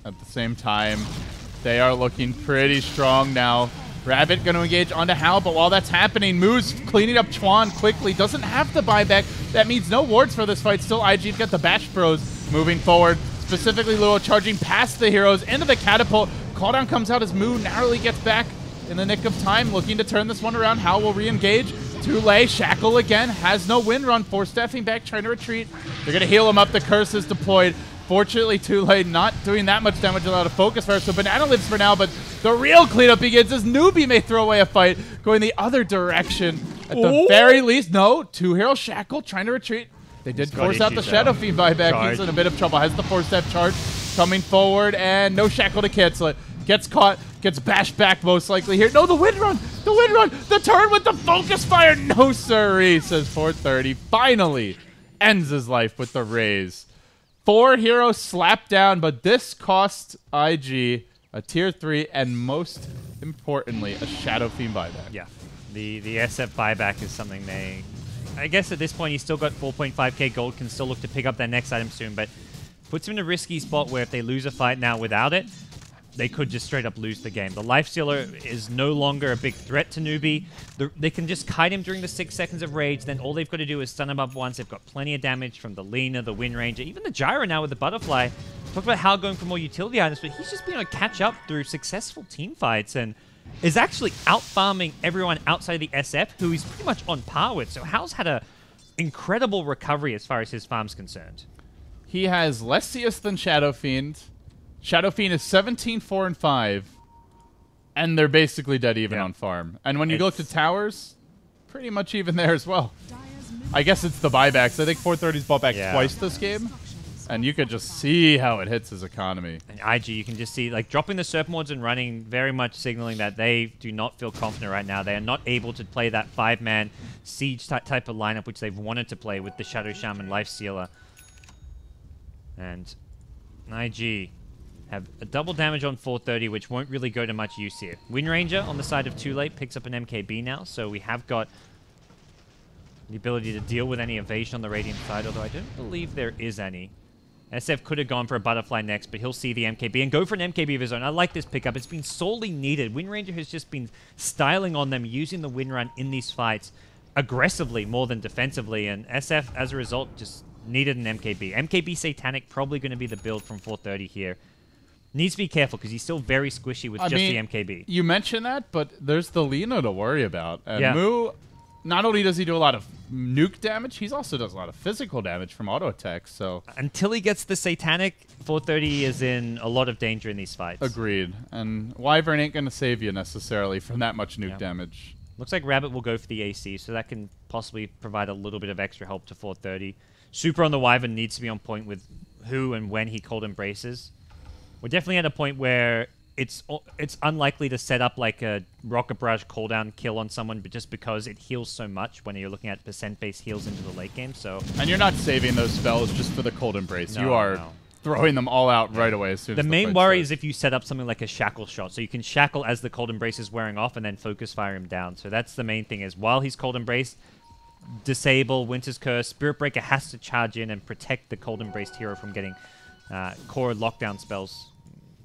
At the same time, they are looking pretty strong now. Rabbit going to engage onto Hal, but while that's happening, Moo's cleaning up Chuan quickly. Doesn't have to buy back. That means no wards for this fight. Still, IG's got the Bash Bros moving forward. Specifically, Luo charging past the heroes into the catapult. Calldown comes out as Moo narrowly gets back in the nick of time, looking to turn this one around. Hal will re-engage. Tule, Shackle again, has no Wind Run. Force staffing back, trying to retreat. They're going to heal him up. The curse is deployed. Fortunately, Tule not doing that much damage without a focus fire, so Banana lives for now, but the real cleanup begins as Newbee may throw away a fight, going the other direction. At the very least, no, 2-hero Shackle trying to retreat. They did force out the Shadow Fiend buyback. He's in a bit of trouble. Has the 4-step charge coming forward, and no Shackle to cancel it. Gets caught, gets bashed back most likely here. No, the Wind Run! The Wind Run! The turn with the focus fire! No, sirree, says 430. Finally ends his life with the raise. 4 heroes slapped down, but this cost IG a tier 3, and most importantly, a Shadow Fiend buyback. Yeah, the SF buyback is something they... I guess at this point, he's still got 4.5k gold, can still look to pick up their next item soon, but puts him in a risky spot where if they lose a fight now without it, they could just straight up lose the game. The Lifestealer is no longer a big threat to Newbee. They can just kite him during the 6 seconds of rage, then all they've got to do is stun him up once. They've got plenty of damage from the Lina, the Wind Ranger, even the Gyro now with the Butterfly. Talk about Hal going for more utility items, but he's just been able to catch up through successful team fights and is actually out-farming everyone outside of the SF, who he's pretty much on par with. So Hal's had a incredible recovery as far as his farm's concerned. He has less CS than Shadow Fiend. Shadow Fiend is 17, 4, and 5. And they're basically dead even on farm. And when you look to towers, pretty much even there as well. I guess it's the buybacks. I think 430's bought back twice this game. And you could just see how it hits his economy. And IG, you can just see, like, dropping the Serpent Wards and running, very much signaling that they do not feel confident right now. They are not able to play that 5-man siege type of lineup, which they've wanted to play with the Shadow Shaman Lifestealer. And IG Have a double damage on 430, which won't really go to much use here. Wind Ranger on the side of Too Late picks up an MKB now, so we have got the ability to deal with any evasion on the Radiant side, although I don't believe there is any. SF could have gone for a Butterfly next, but he'll see the MKB and go for an MKB of his own. I like this pickup. It's been sorely needed. Wind Ranger has just been styling on them, using the Wind Run in these fights aggressively more than defensively, and SF, as a result, just needed an MKB. MKB Satanic probably going to be the build from 430 here. Needs to be careful because he's still very squishy with just the MKB. You mentioned that, but there's the Lina to worry about. And Yeah. Moo, not only does he do a lot of nuke damage, he also does a lot of physical damage from auto attacks. So Until he gets the Satanic, 430 is in a lot of danger in these fights. agreed. And Wyvern ain't going to save you necessarily from that much nuke damage. Looks like Rabbit will go for the AC, so that can possibly provide a little bit of extra help to 430. Super on the Wyvern needs to be on point with who and when he cold embraces. We're definitely at a point where it's unlikely to set up like a Rocket Barrage cooldown kill on someone, but just because it heals so much when you're looking at percent-based heals into the late game. So And you're not saving those spells just for the cold embrace. No, you are no. throwing them all out right away as soon the as main fight worry starts. is if you set up something like a shackle shot, so you can shackle as the cold embrace is wearing off and then focus fire him down. So that's the main thing, is while he's cold embraced, disable Winter's Curse. Spirit Breaker has to charge in and protect the cold embraced hero from getting core lockdown spells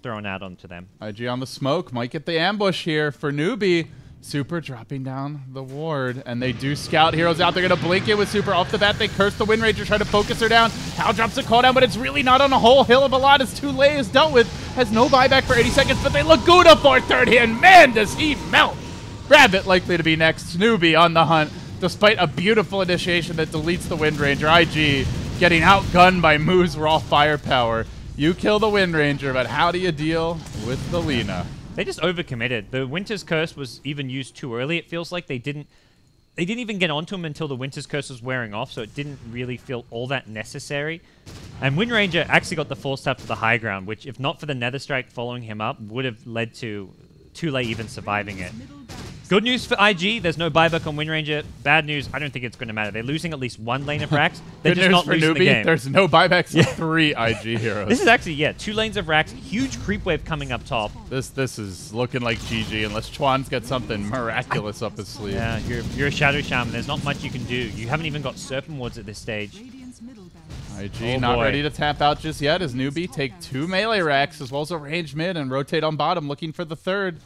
thrown out onto them. IG on the smoke, might get the ambush here for Newbee. Super dropping down the ward, and they do scout heroes out. They're going to blink it with Super off the bat. They curse the Wind Ranger, try to focus her down. Hal drops a call down, but it's really not on a whole hill of a lot as Too Late is dealt with. Has no buyback for 80 seconds, but they Laguna for 30, and man, does he melt. Rabbit likely to be next. Newbee on the hunt, despite a beautiful initiation that deletes the Wind Ranger. IG getting outgunned by Moo's raw firepower. You kill the Wind Ranger, but how do you deal with the Lina? They just overcommitted. The Winter's Curse was even used too early. It feels like they didn't even get onto him until the Winter's Curse was wearing off, so it didn't really feel all that necessary. And Wind Ranger actually got the force tap to the high ground, which, if not for the Nether Strike following him up, would have led to Too Late even surviving it. Good news for IG, there's no buyback on Wind Ranger. Bad news, I don't think it's going to matter. They're losing at least one lane of Rax. They're Good just news not for losing Newbee, the game. there's no buybacks of 3 IG heroes. This is actually, yeah, 2 lanes of Rax. Huge creep wave coming up top. This is looking like GG unless Chuan's got something miraculous up his sleeve. Yeah, you're a Shadow Shaman. There's not much you can do. You haven't even got Serpent Wards at this stage. Radiant's middle barracks. IG Oh not boy. ready to tap out just yet as Newbee take 2 melee racks as well as a range mid and rotate on bottom looking for the third.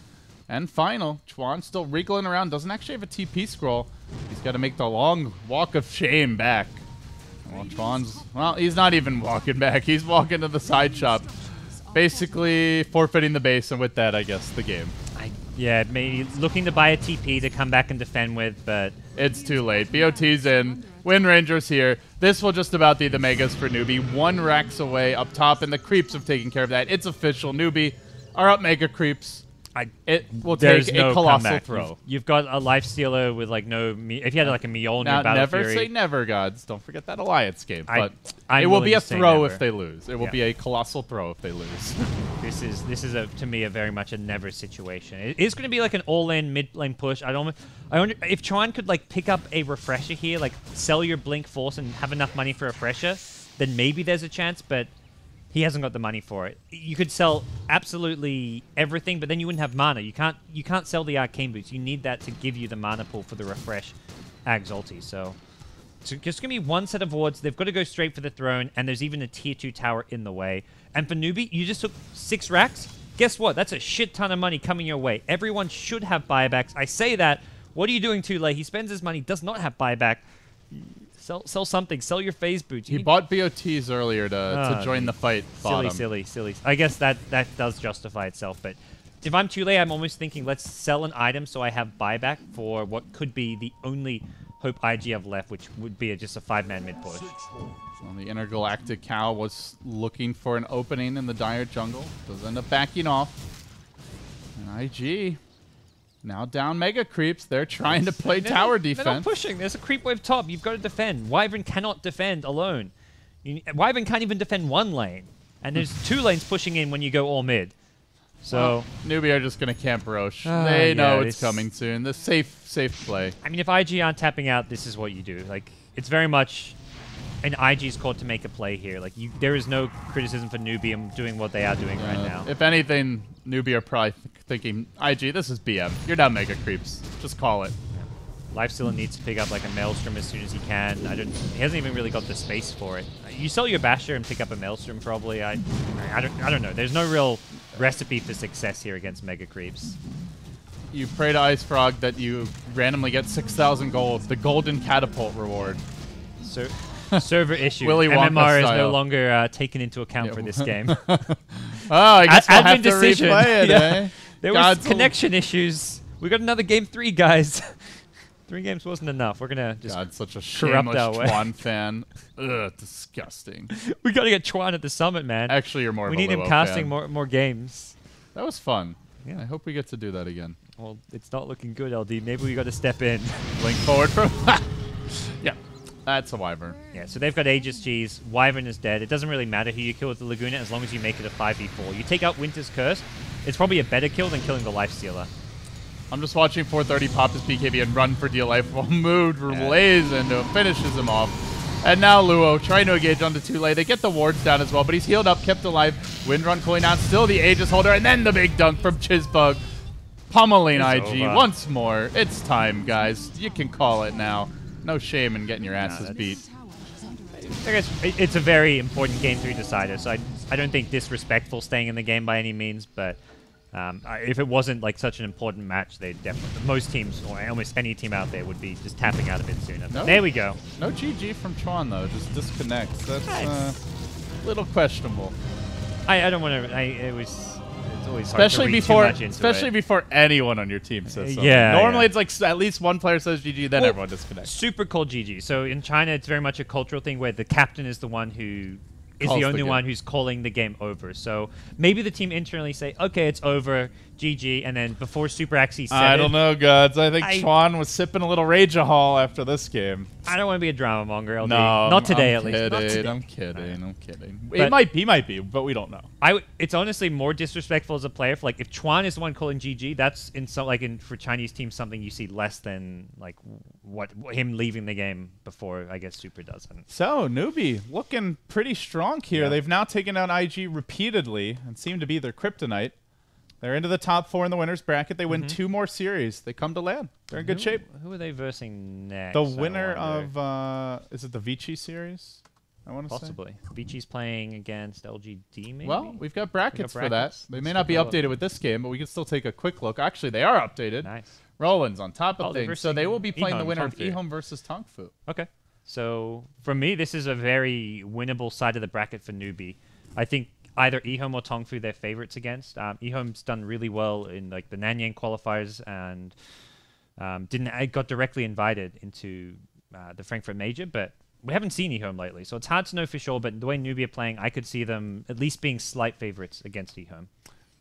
And final, Chuan still wriggling around, doesn't actually have a TP scroll. He's got to make the long walk of shame back. Well, Chuan's, well, he's not even walking back. He's walking to the side shop, basically forfeiting the base, and with that, I guess, the game. Yeah, maybe looking to buy a TP to come back and defend with, but It's too late. BOT's in. Wind Ranger's here. This will just about be the megas for Newbee. 1 Rax away up top, and the creeps have taken care of that. It's official. Newbee are up mega creeps. It will there's take no a colossal comeback. Throw. You've got a life stealer with like no. If you had like a Mjolnir Now, Battle never Fury, say never, Godz. Don't forget that Alliance game. I'm But it will willing be to a say throw never. if they lose. It will Yeah. be a colossal throw if they lose. this is to me a very much a never situation. It is going to be like an all-in mid lane push. I wonder if Chuan could like pick up a refresher here, like sell your Blink Force and have enough money for a refresher, then maybe there's a chance. But he hasn't got the money for it. You could sell absolutely everything, but then you wouldn't have mana. You can't sell the Arcane Boots. You need that to give you the mana pool for the refresh Ag's ulti. So it's just going to be 1 set of wards. They've got to go straight for the throne, and there's even a tier 2 tower in the way. And for Newbee, you just took 6 racks. Guess what? That's a shit ton of money coming your way. Everyone should have buybacks. I say that. What are you doing too late? He spends his money, does not have buyback. Sell something. Sell your phase boots. He bought BOTs earlier to join the fight. Silly. I guess that does justify itself. But if I'm too late, I'm almost thinking let's sell an item so I have buyback for what could be the only hope IG have left, which would be just a 5-man mid push. Well, the intergalactic cow was looking for an opening in the dire jungle. Does end up backing off. And IG now down mega creeps. They're trying to play tower They're not defense. pushing. There's a creep wave top. You've got to defend. Wyvern cannot defend alone. Wyvern can't even defend 1 lane. And there's 2 lanes pushing in when you go all mid. So, well, Newbee are just going to camp Roche. They know yeah, it's coming soon. The safe play. I mean, if IG aren't tapping out, this is what you do. Like, it's very much in IG's court to make a play here. Like, there is no criticism for Newbee and doing what they are doing right now. If anything, Newbee are probably thinking, IG, this is BM. You're not Mega Creeps. Just call it. Lifestealer needs to pick up like a Maelstrom as soon as he can. He hasn't even really got the space for it. You sell your Basher and pick up a Maelstrom probably. I don't know. There's no real recipe for success here against Mega Creeps. You pray to Ice Frog that you randomly get 6,000 gold, the golden catapult reward. So, server issue. Willy Wonka MMR is no style. longer taken into account for this game. I guess we'll have to decision. replay it, eh? There Godz was connection issues. We got another game 3, guys. 3 games wasn't enough. We're gonna just God, such a corrupt shameless our way. Chuan fan. Ugh, disgusting. We gotta get Chuan at the summit, man. Actually, you're more We of a need him Luo casting fan. more games. That was fun. Yeah. I hope we get to do that again. Well, it's not looking good, LD. Maybe we got to step in. Link forward from... yeah, that's a Wyvern. Yeah, so they've got Aegis G's. Wyvern is dead. It doesn't really matter who you kill with the Laguna as long as you make it a 5v4. You take out Winter's Curse, it's probably a better kill than killing the Lifestealer. I'm just watching 430 pop his BKB and run for deal life while Mood relays into him, finishes him off. And now Luo trying to engage onto Tule. They get the wards down as well, but he's healed up, kept alive. Windrun cooling down, still the Aegis holder, and then the big dunk from Chizbug. Pummeling It's IG over. once more. It's time, guys. You can call it now. No shame in getting your asses beat. I guess it's a very important Game 3 decider, so I don't think disrespectful staying in the game by any means, but if it wasn't like such an important match, they definitely, most teams, or almost any team out there, would be just tapping out a bit sooner. But there we go. No GG from Chuan, though. Just disconnects. That's Nice. a little questionable. I don't want to, it's always Especially hard to read before, too much into especially it. before anyone on your team says something. Yeah, Normally yeah. it's like at least one player says GG, then Well, everyone disconnects. Super cool GG. So in China, it's very much a cultural thing where the captain is the one who is Calls the the only game. one who's calling the game over. So maybe the team internally say, okay, it's over, GG, and then before Super Axie said I don't know, Godz. I think I- Chuan was sipping a little Rage-a-Hall after this game. I don't want to be a drama monger, LD. No, Not today, I'm at least. Not kidding, today. I'm kidding. I'm kidding. But- He might be, but we don't know. It's honestly more disrespectful as a player. For, like, if Chuan is the one calling GG, that's for Chinese teams something you see less than like him leaving the game before I guess Super doesn't. So, Newbee looking pretty strong here. Yeah. They've now taken out IG repeatedly and seem to be their kryptonite. They're into the top 4 in the winner's bracket. They win 2 more series. They come to land. They're in good shape. Who are they versing next? The I winner wonder? of, is it the Vici series? I want to say. Possibly. Vici's playing against LGD, maybe? Well, we've got brackets for that. brackets. They Let's may not be take a look. updated with this game, but we can still take a quick look. Actually, they are updated. Nice. Roland's on top of they're things. So they will be playing the Ehome, winner of Tongfu. Ehome versus Tongfu. Okay. So, for me, this is a very winnable side of the bracket for Newbee. I think either Ehome or Tongfu they're favorites against. Ehome's done really well in like the Nanyang qualifiers and got directly invited into the Frankfurt Major, but we haven't seen Ehome lately, so it's hard to know for sure, but the way Newbee are playing, I could see them at least being slight favorites against Ehome.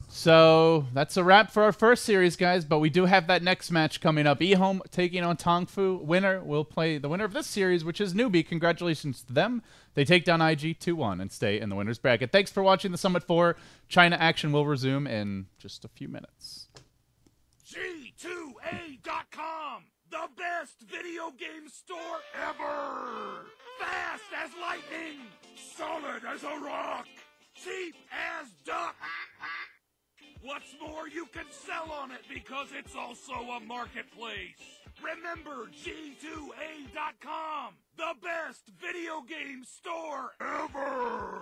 So that's a wrap for our first series, guys, but we do have that next match coming up. Ehome taking on Tongfu. Winner will play the winner of this series, which is Newbee. Congratulations to them. They take down IG 2-1 and stay in the winner's bracket. Thanks for watching the Summit 4. China action will resume in just a few minutes. G2A.com, the best video game store ever! Fast as lightning, solid as a rock, cheap as duck. What's more, you can sell on it because it's also a marketplace. Remember, G2A.com, the best video game store ever!